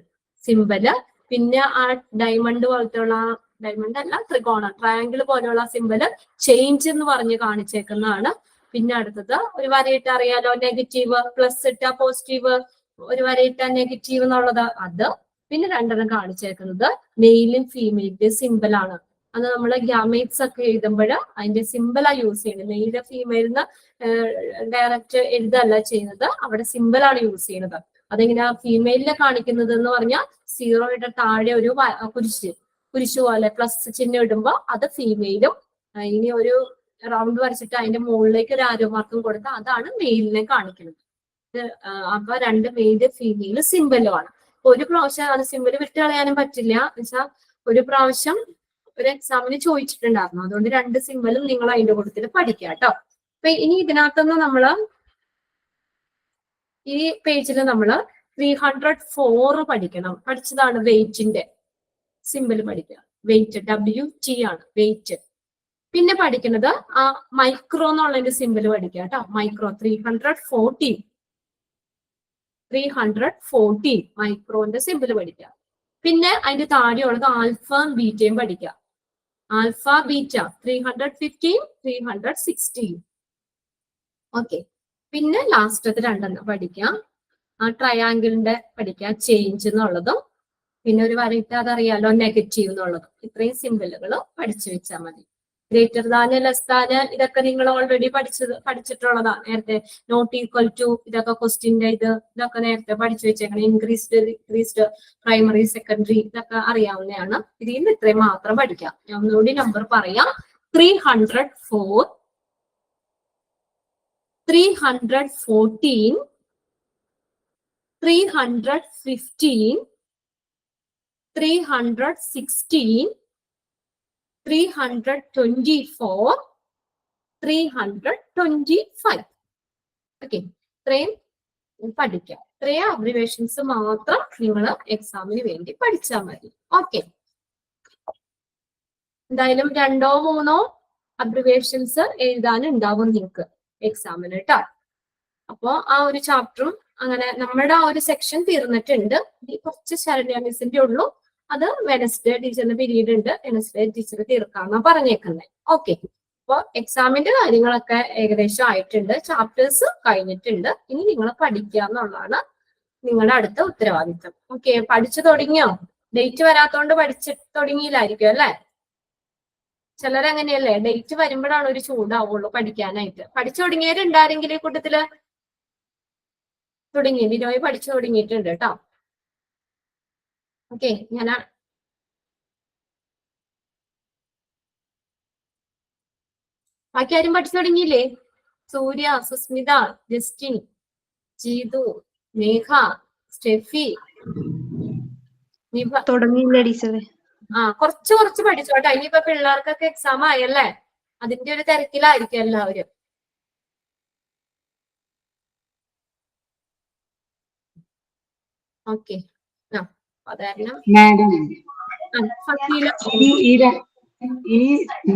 സിമ്പിള്. പിന്നെ ആ ഡയമണ്ട് പോലത്തെ ഉള്ള, ഡയമണ്ട് അല്ല ത്രികോണ, ട്രയാങ്കിൾ പോലെയുള്ള സിമ്പിള് ചേഞ്ച് എന്ന് പറഞ്ഞ് കാണിച്ചേക്കുന്നതാണ്. പിന്നെ അടുത്തത് ഒരു വരയിട്ട് അറിയാലോ, നെഗറ്റീവ്, പ്ലസ് ഇട്ട പോസിറ്റീവ്, ഒരു വരയിട്ട നെഗറ്റീവ് എന്നുള്ളത് അത്. പിന്നെ 2 കാണിച്ചേക്കുന്നത് മെയിലും ഫീമെയിലിന്റെ സിമ്പിൾ ആണ്. അത് നമ്മൾ ഗ്യാമേറ്റ്സ് ഒക്കെ എഴുതുമ്പോൾ അതിന്റെ സിമ്പിളാ യൂസ് ചെയ്യുന്നത്. മെയില് ഫീമെയിലിന് ഡയറക്റ്റ് എഴുതല്ല ചെയ്യുന്നത്, അവിടെ സിമ്പിളാണ് യൂസ് ചെയ്യുന്നത്. അതെങ്ങനെയാ ഫീമെയിലിനെ കാണിക്കുന്നത് എന്ന് പറഞ്ഞാൽ 0യുടെ താഴെ ഒരു കുരിശു പോലെ പ്ലസ് ചിഹ്നം ഇടുമ്പോ അത് ഫീമെയിലും, ഇനി ഒരു റൗണ്ട് വരച്ചിട്ട് അതിന്റെ മുകളിലേക്ക് ഒരു ആരോ മാർക്കും കൊടുത്താൽ അതാണ് മെയിലിനെ കാണിക്കുന്നത്. അപ്പൊ 2 മെയില് ഫീമെയില് സിമ്പിളുമാണ്. ഒരു പ്രാവശ്യം അത് സിമ്പിൾ വിട്ട് കളയാനും പറ്റില്ല, എന്നുവെച്ചാൽ ഒരു പ്രാവശ്യം ഒരു എക്സാമിന് ചോദിച്ചിട്ടുണ്ടായിരുന്നു. അതുകൊണ്ട് 2 സിമ്പിളും നിങ്ങൾ അതിന്റെ കൂട്ടത്തിൽ പഠിക്കുക കേട്ടോ. അപ്പൊ ഇനി ഇതിനകത്തുനിന്ന് നമ്മള് ഈ പേജിൽ നമ്മള് 304 പഠിക്കണം. പഠിച്ചതാണ് വെയിറ്റിന്റെ സിമ്പിൾ പഠിക്കുക. വെയിറ്റ് WT ആണ് വെയിറ്റ്. പിന്നെ പഠിക്കുന്നത് ആ മൈക്രോ എന്നുള്ളതിന്റെ സിമ്പിൾ പഠിക്കുക കേട്ടോ. മൈക്രോ 340 മൈക്രോന്റെ സിമ്പിൾ പഠിക്കുക. പിന്നെ അതിന്റെ താഴെയുള്ളത് ആൽഫയും ബീറ്റയും പഠിക്കുക. Alpha beta 315, 316. ഓക്കെ, പിന്നെ ലാസ്റ്റത്തെ രണ്ടെണ്ണം പഠിക്കാം. ആ ട്രയാങ്കിളിന്റെ പഠിക്കാം, ചേഞ്ച് എന്നുള്ളതും പിന്നെ ഒരു വരയിട്ട് അതറിയാലോ നെഗറ്റീവ് എന്നുള്ളതും. ഇത്രയും സിമ്പിളുകൾ പഠിച്ചു വെച്ചാൽ മതി. ഗ്രേറ്റർ ദാന്, ലെസ് ദാന് ഇതൊക്കെ നിങ്ങൾ ഓൾറെഡി പഠിച്ചിട്ടുള്ളതാണ് നേരത്തെ. നോട്ട് ഈക്വൽ ടു ഇതൊക്കെ ക്വസ്റ്റ്യന്റെ ഇതൊക്കെ നേരത്തെ പഠിച്ചു വെച്ചേക്കണം. ഇൻക്രീസ്ഡ്, ഡിക്രീസ്ഡ്, പ്രൈമറി, സെക്കൻഡറി ഇതൊക്കെ അറിയാവുന്നതാണ്. ഇതിൽ നിന്ന് ഇത്രയും മാത്രം പഠിക്കാം. ഞാൻ ഒന്നുകൂടി നമ്പർ പറയാം. 304, 314, 315, 316, 324, 325. ഓക്കെ, ഇത്രയും പഠിക്കാം. ഇത്രയും അബ്രിവേഷൻസ് മാത്രം നിങ്ങൾ എക്സാമിന് വേണ്ടി പഠിച്ചാൽ മതി. ഓക്കെ, എന്തായാലും 2 or 3 അബ്രിവേഷൻസ് എഴുതാനുണ്ടാവും നിങ്ങൾക്ക് എക്സാമിന് കേട്ടോ. അപ്പോ ആ ഒരു ചാപ്റ്ററും അങ്ങനെ നമ്മുടെ ആ ഒരു സെക്ഷൻ തീർന്നിട്ടുണ്ട്. ഈ കുറച്ച് ശരണ്യ മിസ്സിന്റെ ഉള്ളൂ. അത് വെനസ്ഡേ ടീച്ചറിന് പീരീഡ് ഉണ്ട്. വെനസ്ഡേ ടീച്ചർ തീർക്കാന്നാ പറഞ്ഞേക്കുന്നത്. ഓക്കെ, അപ്പൊ എക്സാമിന്റെ കാര്യങ്ങളൊക്കെ ഏകദേശം ആയിട്ടുണ്ട്. ചാപ്റ്റേഴ്സ് കഴിഞ്ഞിട്ടുണ്ട്. ഇനി നിങ്ങൾ പഠിക്കുക എന്നുള്ളതാണ് നിങ്ങളുടെ അടുത്ത ഉത്തരവാദിത്തം. ഓക്കെ, പഠിച്ചു തുടങ്ങിയോ? ഡേറ്റ് വരാത്തോണ്ട് പഠിച്ചു തുടങ്ങിയില്ലായിരിക്കും അല്ലെ? ചിലരങ്ങനെയല്ലേ, ഡേറ്റ് വരുമ്പോഴാണ് ഒരു ചൂടാവുള്ളൂ പഠിക്കാനായിട്ട്. പഠിച്ചു തുടങ്ങിയവരുണ്ടാരെങ്കിലും ഈ കൂട്ടത്തില്? തുടങ്ങി, വിനോയ് പഠിച്ചു തുടങ്ങിയിട്ടുണ്ട് കേട്ടോ. ഓക്കെ, ഞാൻ ബാക്കി ആരും പഠിച്ചു തുടങ്ങിയില്ലേ? സൂര്യ, സുസ്മിത, ജസ്റ്റിൻ, ജീതു, മേഘ, സ്റ്റെഫി തുടങ്ങിയില്ല ടീച്ചറെ. കുറച്ച് പഠിച്ചോട്ടെ. ഇനിയിപ്പോ പിള്ളേർക്കൊക്കെ എക്സാം ആയല്ലേ, അതിന്റെ ഒരു തിരക്കിലായിരിക്കും എല്ലാവരും. ഓക്കെ, മാഡം, ഈ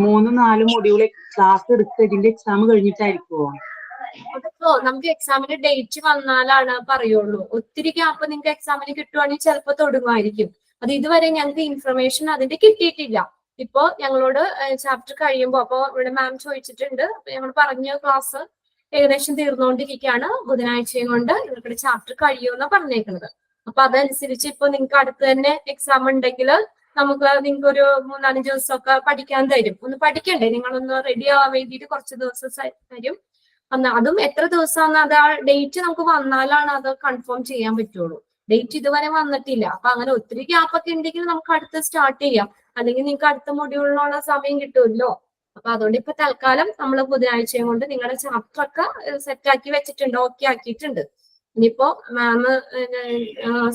3-4 മൊഡ്യൂൾ ക്ലാസ് എടുത്ത് ഇതിന്റെ എക്സാം കഴിഞ്ഞിട്ടായിരിക്കുമോ? അതിപ്പോ നമുക്ക് എക്സാമിന് ഡേറ്റ് വന്നാലാണ് പറയുള്ളൂ. ഒത്തിരി ഗ്യാപ്പ് നിങ്ങൾക്ക് എക്സാമിന് കിട്ടുവാണെങ്കിൽ ചിലപ്പോൾ തുടങ്ങുമായിരിക്കും. അത് ഇതുവരെ ഞങ്ങൾക്ക് ഇൻഫർമേഷൻ അതിന്റെ കിട്ടിയിട്ടില്ല. ഇപ്പോ ഞങ്ങളോട് ചാപ്റ്റർ കഴിയുമ്പോൾ അപ്പൊ ഇവിടെ മാം ചോദിച്ചിട്ടുണ്ട്. ഞങ്ങൾ പറഞ്ഞ ക്ലാസ് ഏകദേശം തീർന്നുകൊണ്ടിരിക്കുകയാണ്. ബുധനാഴ്ചയും കൊണ്ട് നിങ്ങളുടെ ചാപ്റ്റർ കഴിയുമെന്നാ പറഞ്ഞേക്കുന്നത്. അപ്പൊ അതനുസരിച്ച് ഇപ്പൊ നിങ്ങൾക്ക് അടുത്ത് തന്നെ എക്സാം ഉണ്ടെങ്കിൽ നിങ്ങൾക്ക് ഒരു 3-4 ദിവസമൊക്കെ പഠിക്കാൻ തരും. ഒന്ന് പഠിക്കണ്ടേ? നിങ്ങളൊന്ന് റെഡി ആവാൻ വേണ്ടിയിട്ട് കുറച്ച് ദിവസം തരും. അതും എത്ര ദിവസമാണെന്ന് അത് ആ ഡേറ്റ് നമുക്ക് വന്നാലാണ് അത് കൺഫേം ചെയ്യാൻ പറ്റുള്ളൂ. ഡേറ്റ് ഇതുവരെ വന്നിട്ടില്ല. അപ്പൊ അങ്ങനെ ഒത്തിരി ഗ്യാപ്പ് ഒക്കെ ഉണ്ടെങ്കിൽ നമുക്ക് അടുത്ത് സ്റ്റാർട്ട് ചെയ്യാം. അല്ലെങ്കിൽ നിങ്ങൾക്ക് അടുത്ത മൊഡ്യൂളിനുള്ള സമയം കിട്ടുമല്ലോ. അപ്പൊ അതുകൊണ്ട് ഇപ്പൊ തൽക്കാലം നമ്മൾ ബുധനാഴ്ചയും കൊണ്ട് നിങ്ങളുടെ ചാപ്റ്റർ ഒക്കെ സെറ്റാക്കി വെച്ചിട്ടുണ്ട്, ഓക്കെ ആക്കിയിട്ടുണ്ട്. ഇനിയിപ്പോ മാം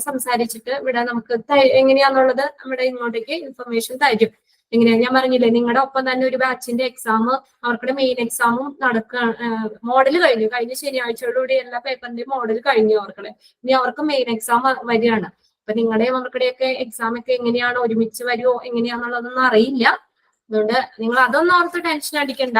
സംസാരിച്ചിട്ട് ഇവിടെ നമുക്ക് എങ്ങനെയാന്നുള്ളത് നമ്മുടെ ഇങ്ങോട്ടേക്ക് ഇൻഫർമേഷൻ തരും. എങ്ങനെയാ ഞാൻ പറഞ്ഞില്ലേ, നിങ്ങളുടെ ഒപ്പം തന്നെ ഒരു ബാച്ചിന്റെ എക്സാം, അവർക്കുടെ മെയിൻ എക്സാമും മോഡൽ കഴിഞ്ഞ ശനിയാഴ്ചയോടുകൂടി എല്ലാ പേപ്പറിന്റെയും മോഡൽ കഴിഞ്ഞു അവർക്കുടെ. ഇനി അവർക്ക് മെയിൻ എക്സാം വരികയാണ്. അപ്പൊ നിങ്ങളുടെയും അവർക്കുടെയൊക്കെ എക്സാം ഒക്കെ എങ്ങനെയാണ്, ഒരുമിച്ച് വരുമോ എങ്ങനെയാന്നുള്ളതൊന്നും അറിയില്ല. അതുകൊണ്ട് നിങ്ങൾ അതൊന്നും ഓർത്ത് ടെൻഷൻ അടിക്കണ്ട.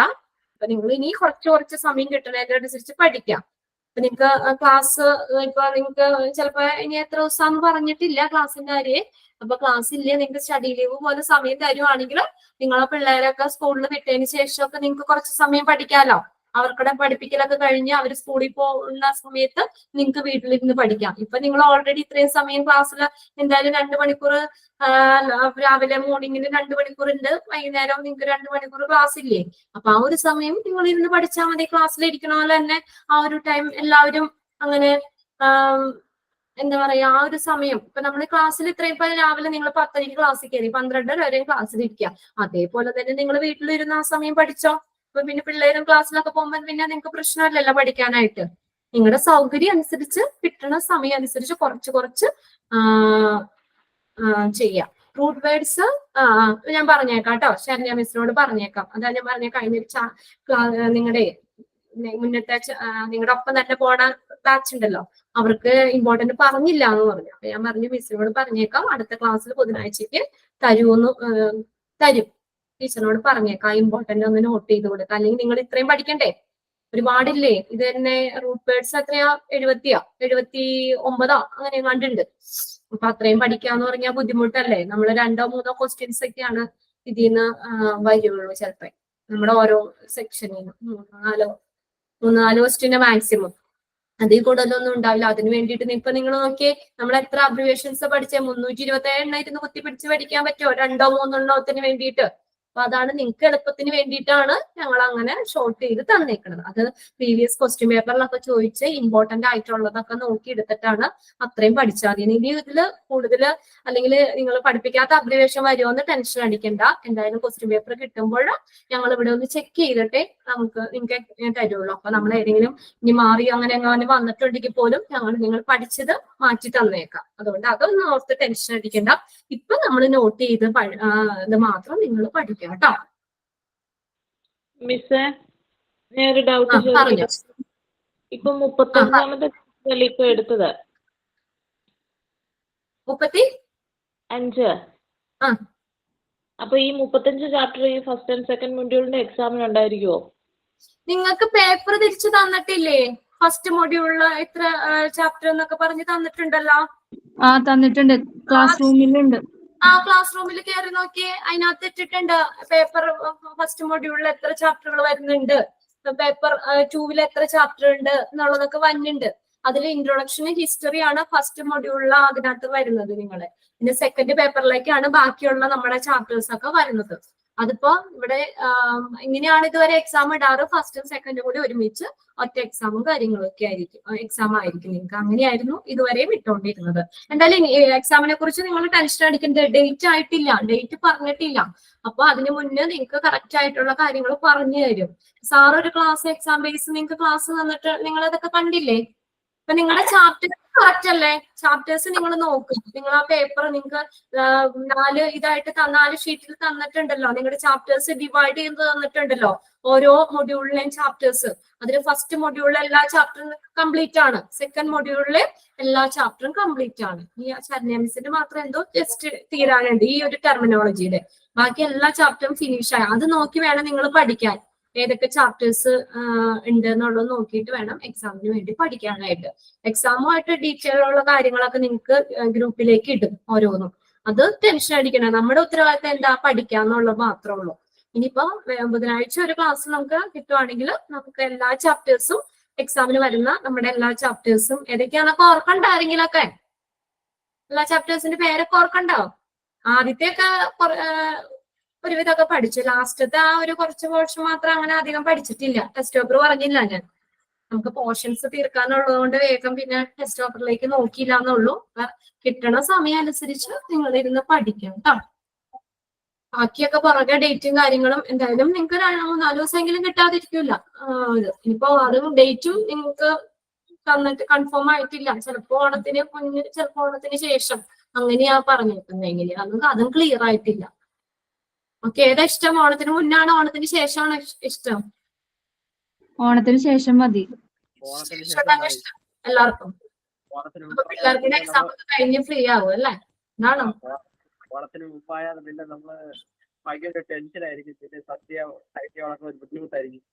അപ്പൊ നിങ്ങൾ ഇനി കുറച്ച് സമയം കിട്ടുന്നതിനനുസരിച്ച് പഠിക്കാം. അപ്പൊ നിങ്ങൾക്ക് ക്ലാസ് ഇപ്പൊ നിങ്ങൾക്ക് ചിലപ്പോ ഇനി എത്ര ദിവസമാന്ന് പറഞ്ഞിട്ടില്ല ക്ലാസ്സിന്റെ കാര്യം. അപ്പൊ ക്ലാസ് ഇല്ല, നിങ്ങൾക്ക് സ്റ്റഡി ലീവ് പോലെ സമയം തരുവാണെങ്കിൽ നിങ്ങളെ പിള്ളേരൊക്കെ സ്കൂളിൽ വിട്ടതിന് ശേഷമൊക്കെ നിങ്ങൾക്ക് കുറച്ച് സമയം പഠിക്കാമല്ലോ. അവർക്കുടെ പഠിപ്പിക്കലൊക്കെ കഴിഞ്ഞ് അവർ സ്കൂളിൽ പോകുന്ന സമയത്ത് നിങ്ങൾക്ക് വീട്ടിലിരുന്ന് പഠിക്കാം. ഇപ്പൊ നിങ്ങൾ ഓൾറെഡി ഇത്രയും സമയം ക്ലാസ്സിൽ എന്തായാലും 2 മണിക്കൂർ രാവിലെ മോർണിംഗിന് 2 മണിക്കൂർ ഉണ്ട്, വൈകുന്നേരം നിങ്ങൾക്ക് 2 മണിക്കൂർ ക്ലാസ് ഇല്ലേ? അപ്പൊ ആ ഒരു സമയം നിങ്ങൾ ഇരുന്ന് പഠിച്ചാൽ മതി. ക്ലാസ്സിൽ ഇരിക്കണ പോലെ തന്നെ ആ ഒരു ടൈം എല്ലാവരും അങ്ങനെ എന്താ പറയാ, ആ ഒരു സമയം ഇപ്പൊ നമ്മൾ ക്ലാസ്സിൽ ഇത്രയും ഇപ്പൊ രാവിലെ നിങ്ങൾ 10:30 ക്ലാസ്സിൽ കയറി 12:30 വരെ ക്ലാസ്സിൽ ഇരിക്കുക. അതേപോലെ തന്നെ നിങ്ങൾ വീട്ടിലിരുന്ന് ആ സമയം പഠിച്ചോ. അപ്പൊ പിന്നെ പിള്ളേരും ക്ലാസ്സിലൊക്കെ പോകുമ്പോൾ പിന്നെ നിങ്ങൾക്ക് പ്രശ്നമില്ലല്ലോ പഠിക്കാനായിട്ട്. നിങ്ങളുടെ സൗകര്യം അനുസരിച്ച് കിട്ടുന്ന സമയം അനുസരിച്ച് കുറച്ച് ചെയ്യാം. റൂട്ട് വേർഡ്സ് ഞാൻ പറഞ്ഞേക്കാം കേട്ടോ, ശരണ്യ മിസ്സിനോട് പറഞ്ഞേക്കാം. അതാ ഞാൻ പറഞ്ഞ കഴിഞ്ഞ നിങ്ങളുടെ മുന്നത്തെ നിങ്ങളുടെ ഒപ്പം തന്നെ പോണ ബാച്ച് ഉണ്ടല്ലോ, അവർക്ക് ഇമ്പോർട്ടന്റ് പറഞ്ഞില്ല എന്ന് പറഞ്ഞു. അപ്പൊ ഞാൻ പറഞ്ഞു മിസ്സിനോട് പറഞ്ഞേക്കാം, അടുത്ത ക്ലാസ്സിൽ ബുധനാഴ്ചക്ക് തരും. ടീച്ചറിനോട് പറഞ്ഞേക്കാം, ഇമ്പോർട്ടന്റ് ഒന്ന് നോട്ട് ചെയ്ത് കൊടുക്കാം. അല്ലെങ്കിൽ നിങ്ങൾ ഇത്രയും പഠിക്കണ്ടേ, ഒരുപാടില്ലേ. ഇത് തന്നെ റൂട്ട് വേർഡ്സ് എത്രയാ, 79 അങ്ങനെ കണ്ടുണ്ട്. അപ്പൊ അത്രയും പഠിക്കാന്ന് പറഞ്ഞാൽ ബുദ്ധിമുട്ടല്ലേ. നമ്മൾ 2-3 ക്വസ്റ്റ്യൻസ് ഒക്കെയാണ് ഇതിൽ നിന്ന് വരുള്ളൂ ചിലപ്പോ നമ്മുടെ ഓരോ സെക്ഷനിൽ 3-4 3-4 ക്വസ്റ്റ്യന്റെ മാക്സിമം. അതിൽ കൂടുതലൊന്നും ഉണ്ടാവില്ല. അതിന് വേണ്ടിയിട്ട് ഇപ്പൊ നിങ്ങൾ നോക്കിയേ, നമ്മൾ എത്ര അബ്രിവേഷൻസ് പഠിച്ചേ? 327 ഇരുന്ന് കുത്തിപ്പിടിച്ച് പഠിക്കാൻ പറ്റുമോ 2-3 വേണ്ടിയിട്ട്? അപ്പൊ അതാണ് നിങ്ങൾക്ക് എളുപ്പത്തിന് വേണ്ടിയിട്ടാണ് ഞങ്ങൾ അങ്ങനെ ഷോർട്ട് ചെയ്ത് തന്നേക്കുന്നത്. അത് പ്രീവിയസ് ക്വസ്റ്റ്യൻ പേപ്പറിലൊക്കെ ചോദിച്ച് ഇമ്പോർട്ടന്റ് ആയിട്ടുള്ളതൊക്കെ നോക്കി എടുത്തിട്ടാണ് അത്രയും പഠിച്ചാൽ മതി. ഇനി ഇതില് കൂടുതൽ അല്ലെങ്കിൽ നിങ്ങൾ പഠിപ്പിക്കാത്ത അബ്രിവേഷൻ വരുമോ എന്ന് ടെൻഷൻ അടിക്കണ്ട. എന്തായാലും ക്വസ്റ്റ്യൻ പേപ്പർ കിട്ടുമ്പോൾ ഞങ്ങൾ ഇവിടെ ഒന്ന് ചെക്ക് ചെയ്തിട്ടേ നമുക്ക് നിങ്ങൾക്ക് തരുള്ളൂ. അപ്പൊ നമ്മൾ ഏതെങ്കിലും ഇനി മാറി അങ്ങനെ എങ്ങനെ വന്നിട്ടുണ്ടെങ്കിൽ പോലും നിങ്ങൾ പഠിച്ചത് മാറ്റി തന്നേക്കാം. അതുകൊണ്ട് അതൊന്നും ഓർത്ത് ടെൻഷൻ അടിക്കണ്ട. ഇപ്പൊ നമ്മൾ നോട്ട് ചെയ്ത് ഇത് മാത്രം നിങ്ങൾ പഠിക്കുക കേട്ടോ. മിസ്സേ, ഞാൻ ഒരു ഡൗട്ട് പറഞ്ഞു. ഇപ്പൊ 35-ാമത്തെ ഇപ്പൊ എടുത്തത് 35. അപ്പൊ ഈ 35 ചാപ്റ്റർ ഈ ഫസ്റ്റ് ആൻഡ് സെക്കൻഡ് മൊഡ്യൂളിന്റെ എക്സാമിന് ഉണ്ടായിരിക്കുമോ? നിങ്ങൾക്ക് പേപ്പർ തിരിച്ചു തന്നിട്ടില്ലേ? ഫസ്റ്റ് മൊഡ്യൂളില് ഇത്ര ചാപ്റ്റർ എന്നൊക്കെ പറഞ്ഞ് തന്നിട്ടുണ്ടല്ലോ. തന്നിട്ടുണ്ട്. ക്ലാസ് റൂമിലുണ്ട്. ക്ലാസ് റൂമിൽ കയറി നോക്കിയേ, അതിനകത്ത് ഇട്ടിട്ടുണ്ട് പേപ്പർ ഫസ്റ്റ് മൊഡ്യൂളിൽ എത്ര ചാപ്റ്ററുകൾ വരുന്നുണ്ട്, പേപ്പർ 2-ൽ എത്ര ചാപ്റ്റർ ഉണ്ട് എന്നുള്ളതൊക്കെ വന്നിട്ടുണ്ട്. അതിൽ ഇൻട്രൊഡക്ഷൻ ഹിസ്റ്ററി ആണ് ഫസ്റ്റ് മൊഡ്യൂളിൽ അതിനകത്ത് വരുന്നത് നിങ്ങളെ. പിന്നെ സെക്കൻഡ് പേപ്പറിലേക്കാണ് ബാക്കിയുള്ള നമ്മുടെ ചാപ്റ്റേഴ്സ് ഒക്കെ വരുന്നത്. അതിപ്പോ ഇവിടെ ഇങ്ങനെയാണ് ഇതുവരെ എക്സാം ഇടാറ്. ഫസ്റ്റും സെക്കൻഡും കൂടി ഒരുമിച്ച് ഒറ്റ എക്സാമും കാര്യങ്ങളൊക്കെ എക്സാം ആയിരിക്കും നിങ്ങൾക്ക്. അങ്ങനെയായിരുന്നു ഇതുവരെയും ഇട്ടുകൊണ്ടിരുന്നത്. എന്തായാലും എക്സാമിനെ കുറിച്ച് നിങ്ങൾ ടെൻഷൻ അടിക്കേണ്ട. ഡേറ്റ് ആയിട്ടില്ല, ഡേറ്റ് പറഞ്ഞിട്ടില്ല. അപ്പൊ അതിന് മുന്നേ നിങ്ങൾക്ക് കറക്റ്റ് ആയിട്ടുള്ള കാര്യങ്ങൾ പറഞ്ഞു തരും. സാർ ഒരു ക്ലാസ് എക്സാം ബേസ് നിങ്ങൾക്ക് ക്ലാസ് തന്നിട്ട് നിങ്ങൾ അതൊക്കെ കണ്ടില്ലേ? അപ്പൊ നിങ്ങളുടെ ചാപ്റ്റർ കറക്റ്റ് അല്ലേ? ചാപ്റ്റേഴ്സ് നിങ്ങൾ നോക്കും. നിങ്ങൾ ആ പേപ്പർ നിങ്ങൾക്ക് 4 ഇതായിട്ട് 4 ഷീറ്റിൽ തന്നിട്ടുണ്ടല്ലോ. നിങ്ങളുടെ ചാപ്റ്റേഴ്സ് ഡിവൈഡ് ചെയ്ത് തന്നിട്ടുണ്ടല്ലോ, ഓരോ മൊഡ്യൂളിലെയും ചാപ്റ്റേഴ്സ്. അതിൽ ഫസ്റ്റ് മൊഡ്യൂളിലെ എല്ലാ ചാപ്റ്ററും കംപ്ലീറ്റ് ആണ്, സെക്കൻഡ് മൊഡ്യൂളിലെ എല്ലാ ചാപ്റ്ററും കംപ്ലീറ്റ് ആണ്. ഈ ശരണ്യ മിസ്സിന്റെ മാത്രം എന്തോ ജസ്റ്റ് തീരാനുണ്ട് ഈ ഒരു ടെർമിനോളജിയില്. ബാക്കി എല്ലാ ചാപ്റ്ററും ഫിനിഷ് ആയി. അത് നോക്കി വേണം നിങ്ങൾ പഠിക്കാൻ. ഏതൊക്കെ ചാപ്റ്റേഴ്സ് ഉണ്ട് എന്നുള്ളത് നോക്കിയിട്ട് വേണം എക്സാമിന് വേണ്ടി പഠിക്കാനായിട്ട്. എക്സാമുമായിട്ട് ഡീറ്റെയിൽ ഉള്ള കാര്യങ്ങളൊക്കെ നിങ്ങൾക്ക് ഗ്രൂപ്പിലേക്ക് ഇടും ഓരോന്നും. അത് ടെൻഷൻ അടിക്കണം. നമ്മുടെ ഉത്തരവാദിത്തം എന്താ? പഠിക്കാന്നുള്ളത് മാത്രമേ ഉള്ളൂ. ഇനിയിപ്പോ ബുധനാഴ്ച ഒരു ക്ലാസ് നമുക്ക് കിട്ടുവാണെങ്കിൽ നമുക്ക് എല്ലാ ചാപ്റ്റേഴ്സും എക്സാമിന് വരുന്ന നമ്മുടെ എല്ലാ ചാപ്റ്റേഴ്സും ഏതൊക്കെയാണൊക്കെ ഓർക്കണ്ട. ആരെങ്കിലൊക്കെ എല്ലാ ചാപ്റ്റേഴ്സിന്റെ പേരൊക്കെ ഓർക്കണ്ടോ? ആദ്യത്തെയൊക്കെ ഒരുവിധമൊക്കെ പഠിച്ചു. ലാസ്റ്റത്തെ ആ ഒരു കുറച്ച് പോർഷൻ മാത്രം അങ്ങനെ അധികം പഠിച്ചിട്ടില്ല. ടെസ്റ്റ് പേപ്പർ പറഞ്ഞില്ല ഞാൻ. നമുക്ക് പോർഷൻസ് തീർക്കാനുള്ളത് കൊണ്ട് വേഗം പിന്നെ ടെസ്റ്റ് പേപ്പറിലേക്ക് നോക്കിയില്ല എന്നുള്ളൂ. കിട്ടണ സമയം അനുസരിച്ച് നിങ്ങൾ ഇരുന്ന് പഠിക്കാം കേട്ടോ. ബാക്കിയൊക്കെ പുറകെ ഡേറ്റും കാര്യങ്ങളും എന്തായാലും നിങ്ങൾക്ക് 3-4 ദിവസമെങ്കിലും കിട്ടാതിരിക്കില്ല. ഇനിയിപ്പോ അതും ഡേറ്റും നിങ്ങൾക്ക് തന്നിട്ട് കൺഫേം ആയിട്ടില്ല. ചിലപ്പോ ഓണത്തിന് മുന്നേ, ചിലപ്പോ ഓണത്തിന് ശേഷം, അങ്ങനെയാ പറഞ്ഞിട്ടുണ്ടെങ്കിൽ അതും ക്ലിയർ ആയിട്ടില്ല. ഓക്കെ, ഏതാ ഇഷ്ടം? ഓണത്തിന് മുന്നാണോ ഓണത്തിന് ശേഷമാണോ ഇഷ്ടം? ഓണത്തിന് ശേഷം മതി എല്ലാവർക്കും. പിള്ളേർക്ക് എക്സാം ഒക്കെ കഴിഞ്ഞ് ഫ്രീ ആവും അല്ലേ? എന്നാണോ? ഓണത്തിന് മുമ്പായാൽ പിന്നെ നമ്മള് ഭയങ്കര ടെൻഷൻ ആയിരിക്കും. പിന്നെ സദ്യ കഴിക്കാനൊക്കെ ഒരു ബുദ്ധിമുട്ടായിരിക്കും.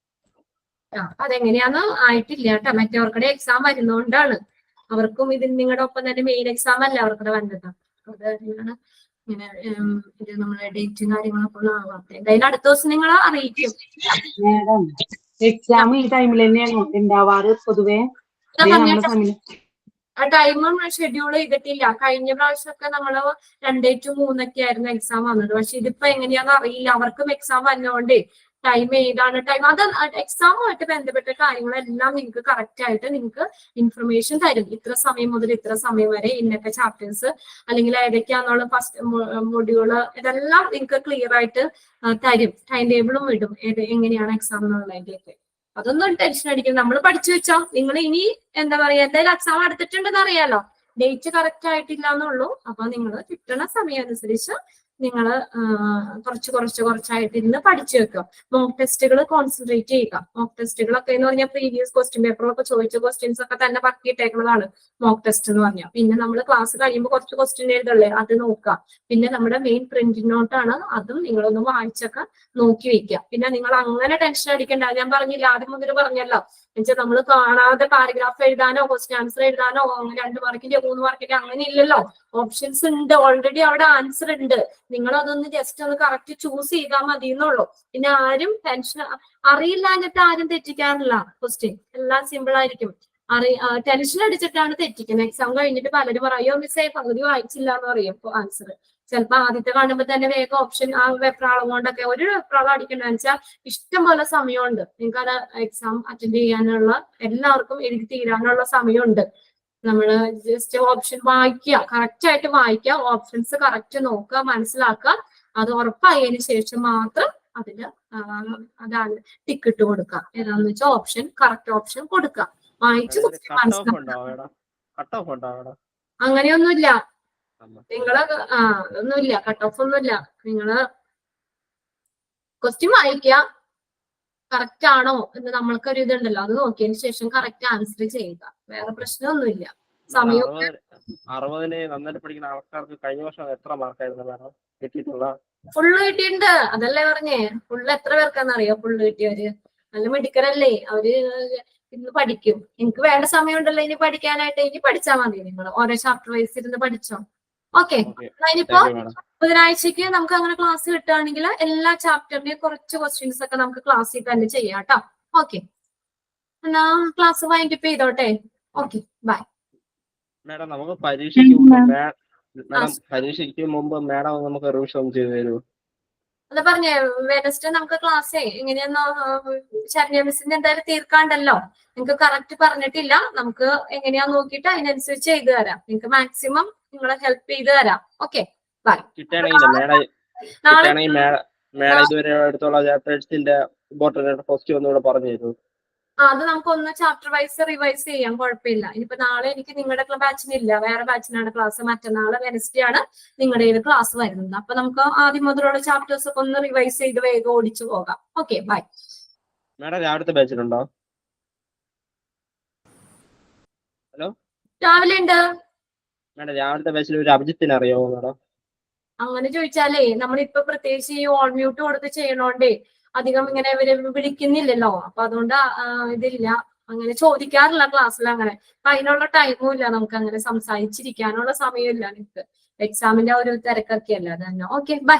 അതെങ്ങനെയാന്ന് ആയിട്ടില്ല കേട്ടോ. മറ്റവർക്കുടെ എക്സാം വരുന്നോണ്ടാണ്. അവർക്കും ഇതിന് നിങ്ങളുടെ ഒപ്പം തന്നെ മെയിൻ എക്സാം അല്ല അവർക്കുടെ വന്നത്. അതാണ് ഇങ്ങനെ ഇത് നമ്മളെ ഡേറ്റും കാര്യങ്ങളൊക്കെ ഒന്നും ആവാത്ത. എന്തായാലും അടുത്ത ദിവസം നിങ്ങൾ അറിയിക്കും. എക്സാം ഈ ടൈമിൽ തന്നെയാണ് ഉണ്ടാവാറ് പൊതുവെ. ആ ടൈമും ഷെഡ്യൂൾ ചെയ്തിട്ടില്ല. കഴിഞ്ഞ പ്രാവശ്യമൊക്കെ നമ്മള് 2 to 3 ആയിരുന്നു എക്സാം വന്നത്. പക്ഷെ ഇതിപ്പോ എങ്ങനെയാന്ന് അറിയില്ല. അവർക്കും എക്സാം വന്നോണ്ടേ ടൈം ഏതാണ് ടൈം, അത് എക്സാമുമായിട്ട് ബന്ധപ്പെട്ട കാര്യങ്ങളെല്ലാം നിങ്ങൾക്ക് കറക്റ്റ് ആയിട്ട് നിങ്ങൾക്ക് ഇൻഫർമേഷൻ തരും. ഇത്ര സമയം മുതൽ ഇത്ര സമയം വരെ ഇന്നത്തെ ചാപ്റ്റേഴ്സ് അല്ലെങ്കിൽ ഏതൊക്കെയാന്നുള്ള ഫസ്റ്റ് മൊഡ്യൂള് ഇതെല്ലാം നിങ്ങൾക്ക് ക്ലിയർ ആയിട്ട് തരും. ടൈം ടേബിളും ഇടും എങ്ങനെയാണ് എക്സാം എന്നുള്ളതിലേക്ക്. അതൊന്നും ടെൻഷൻ അടിക്കുന്നത്. നമ്മൾ പഠിച്ചു വെച്ചാൽ നിങ്ങൾ ഇനി എന്താ പറയാ, എന്തായാലും എക്സാം എടുത്തിട്ടുണ്ടെന്ന് അറിയാലോ. ഡേറ്റ് കറക്റ്റ് ആയിട്ടില്ല എന്നുള്ളൂ. അപ്പൊ നിങ്ങൾ കിട്ടണ സമയം അനുസരിച്ച് നിങ്ങൾ കുറച്ചായിട്ട് ഇരുന്ന് പഠിച്ചു വെക്കുക. മോക്ക് ടെസ്റ്റുകൾ കോൺസെൻട്രേറ്റ് ചെയ്യുക. മോക്ക് ടെസ്റ്റുകളൊക്കെ എന്ന് പറഞ്ഞാൽ പ്രീവിയസ് ക്വസ്റ്റ്യൻ പേപ്പറിലൊക്കെ ചോദിച്ച ക്വസ്റ്റ്യൻസ് ഒക്കെ തന്നെ പക്കിയിട്ടേക്കുന്നതാണ് മോക്ക് ടെസ്റ്റ് എന്ന് പറഞ്ഞാൽ. പിന്നെ നമ്മൾ ക്ലാസ് കഴിയുമ്പോൾ കുറച്ച് ക്വസ്റ്റ്യൻ എഴുതല്ലേ, അത് നോക്കുക. പിന്നെ നമ്മുടെ മെയിൻ പ്രിന്റ് നോട്ടാണ്, അതും നിങ്ങളൊന്ന് വായിച്ചൊക്കെ നോക്കി വെക്കുക. പിന്നെ നിങ്ങൾ അങ്ങനെ ടെൻഷൻ അടിക്കേണ്ട. ഞാൻ പറഞ്ഞില്ല, ആദ്യം മുതൽ പറഞ്ഞല്ലോ, എന്നുവെച്ചാൽ നമ്മൾ കാണാതെ പാരഗ്രാഫ് എഴുതാനോ ക്വസ്റ്റ്യൻ ആൻസർ എഴുതാനോ 2 മാർക്കിന്റെ 3 മാർക്കിന്റെ അങ്ങനെ ഇല്ലല്ലോ. ഓപ്ഷൻസ് ഉണ്ട്, ഓൾറെഡി അവിടെ ആൻസർ ഉണ്ട്. നിങ്ങൾ അതൊന്ന് ജസ്റ്റ് ഒന്ന് കറക്റ്റ് ചൂസ് ചെയ്താൽ മതി എന്നുള്ളൂ. പിന്നെ ആരും ടെൻഷൻ അറിയില്ല എന്നിട്ട് ആരും തെറ്റിക്കാറില്ല. ക്വസ്റ്റ്യൻ എല്ലാം സിമ്പിൾ ആയിരിക്കും. ടെൻഷൻ അടിച്ചിട്ടാണ് തെറ്റിക്കുന്നത്. എക്സാം കഴിഞ്ഞിട്ട് പലരും പറയോ മിസ്സേ പകുതി വായിച്ചില്ല എന്ന് പറയും ആൻസർ. ചിലപ്പോ ആദ്യത്തെ കാണുമ്പോൾ തന്നെ വേഗം ഓപ്ഷൻ ആ വെപ്രാളം കൊണ്ടൊക്കെ ഒരു വെപ്രാളം അടിക്കണ്ടെന്ന് വെച്ചാൽ ഇഷ്ടം പോലെ സമയമുണ്ട്. നിങ്ങൾക്ക് അത് എക്സാം അറ്റൻഡ് ചെയ്യാനുള്ള എല്ലാവർക്കും എഴുതി തീരാനുള്ള സമയമുണ്ട്. നമ്മള് ജസ്റ്റ് ഓപ്ഷൻ വായിക്കുക, കറക്റ്റ് ആയിട്ട് വായിക്കുക, ഓപ്ഷൻസ് കറക്റ്റ് നോക്കുക, മനസ്സിലാക്കുക. അത് ഉറപ്പായതിനു ശേഷം മാത്രം അതില് അതാണ് ടിക്ക് ഇട്ട് കൊടുക്കുക. ഏതാന്ന് വെച്ചാൽ ഓപ്ഷൻ കറക്റ്റ് ഓപ്ഷൻ കൊടുക്കുക. വായിച്ച് മനസ്സിലാക്കുക. അങ്ങനെയൊന്നുമില്ല നിങ്ങള് ഒന്നുമില്ല, കട്ട് ഓഫ് ഒന്നുമില്ല. നിങ്ങള് ക്വസ്റ്റ്യൻ വായിക്കുക, കറക്റ്റ് ആണോ എന്ന് നമ്മൾക്കൊരു ഇതുണ്ടല്ലോ, അത് നോക്കിയതിന് ശേഷം കറക്റ്റ് ആൻസർ ചെയ്യുക. വേറെ പ്രശ്നമൊന്നുമില്ല. സമയം 60-ന് നന്നായിട്ട് പഠിക്കുന്ന ആൾക്കാർക്ക് കഴിഞ്ഞ വർഷം എത്ര മാർക്കായിരുന്നു മാഡം കിട്ടിയിട്ടുള്ള? ഫുള്ള് കിട്ടിയിട്ടുണ്ട്. അതല്ലേ പറഞ്ഞേ, ഫുള്ള് എത്ര പേർക്കാന്നറിയോ ഫുള്ള് കിട്ടിയവര്? നല്ല മെഡിക്കലല്ലേ അവര്. ഇന്ന് പഠിക്കും. എനിക്ക് വേണ്ട സമയം ഉണ്ടല്ലോ ഇനി പഠിക്കാനായിട്ട്. ഇനി പഠിച്ചാൽ മതി. നിങ്ങൾ ഓരോ ചാപ്റ്റർ വൈസ് ഇരുന്ന് പഠിച്ചോ. ഓക്കെ, അതിനിപ്പോ ബുധനാഴ്ചക്ക് നമുക്ക് അങ്ങനെ ക്ലാസ് കിട്ടുകയാണെങ്കിൽ എല്ലാ ചാപ്റ്ററിന്റെയും കുറച്ച് ക്വസ്റ്റ്യൻസ് ഒക്കെ നമുക്ക് ക്ലാസ്സിൽ തന്നെ ചെയ്യാം കേട്ടോ. ഓക്കെ, എന്നാ ക്ലാസ് വൈൻഡപ്പ് ചെയ്തോട്ടെ. Okay, bye. മാഡം നമുക്ക് പരീക്ഷയ്ക്ക് മുമ്പ് മാഡം നമുക്ക് റിവിഷൻ ചെയ്തു തരൂ. അത് പറഞ്ഞേ, വെനസ്ഡേ നമുക്ക് ക്ലാസ്സേ എങ്ങനെയാന്നോ ശരണ്യ മിസ്സിന്റെ എന്തായാലും തീർക്കാണ്ടല്ലോ. നിങ്ങൾക്ക് കറക്റ്റ് പറഞ്ഞിട്ടില്ല. നമുക്ക് എങ്ങനെയാ നോക്കിയിട്ട് അതിനനുസരിച്ച് ചെയ്തു തരാം. നിങ്ങൾക്ക് മാക്സിമം നിങ്ങളെ ഹെൽപ്പ് ചെയ്ത് തരാം. Okay, bye. ഇതുവരെ അടുത്തുള്ള ചാപ്റ്റേഴ്സിന്റെ ഇമ്പോർട്ടന്റ് ഫസ്റ്റ് ഒന്നുകൂടെ പറഞ്ഞു തരൂ. അത് നമുക്കൊന്ന് ചാപ്റ്റർ വൈസ് റിവൈസ് ചെയ്യാം, കുഴപ്പമില്ല. ഇനിയിപ്പോ നാളെ എനിക്ക് നിങ്ങളുടെ ബാച്ചിനില്ല, വേറെ ബാച്ചിനാണ് ക്ലാസ്. മറ്റന്നാള് വെനസ്ഡേ ആണ് നിങ്ങളുടെ ക്ലാസ് വരുന്നത്. അപ്പൊ നമുക്ക് ആദ്യം മുതലുള്ള ചാപ്റ്റേഴ്സ് ഒക്കെ ഒന്ന് റിവൈസ് ചെയ്ത് വേഗം ഓടിച്ചു പോകാം. Okay, bye. മാഡം രാവിലത്തെ ബാച്ചിലുണ്ടോ? ഹലോ, രാവിലെ ഉണ്ട് മാഡം. രാവിലത്തെ ബാച്ചിൽ ഒരു അഭിജിത്തിനെ അറിയാമോ മാഡം? അങ്ങനെ ചോദിച്ചാലേ നമ്മളിപ്പൊ പ്രത്യേകിച്ച് ഈ ഓൺ മ്യൂട്ട് കൊടുത്ത് ചെയ്യണോണ്ടേ അധികം ഇങ്ങനെ ഇവര് വിളിക്കുന്നില്ലല്ലോ. അപ്പൊ അതുകൊണ്ട് ഇതില്ല, അങ്ങനെ ചോദിക്കാറില്ല ക്ലാസ്സിൽ. അങ്ങനെ അപ്പൊ അതിനുള്ള ടൈമും ഇല്ല നമുക്ക്, അങ്ങനെ സംസാരിച്ചിരിക്കാനുള്ള സമയമില്ല. എനിക്ക് എക്സാമിന്റെ ഒരു തിരക്കൊക്കെ അല്ല. അതന്നെ. Okay, by.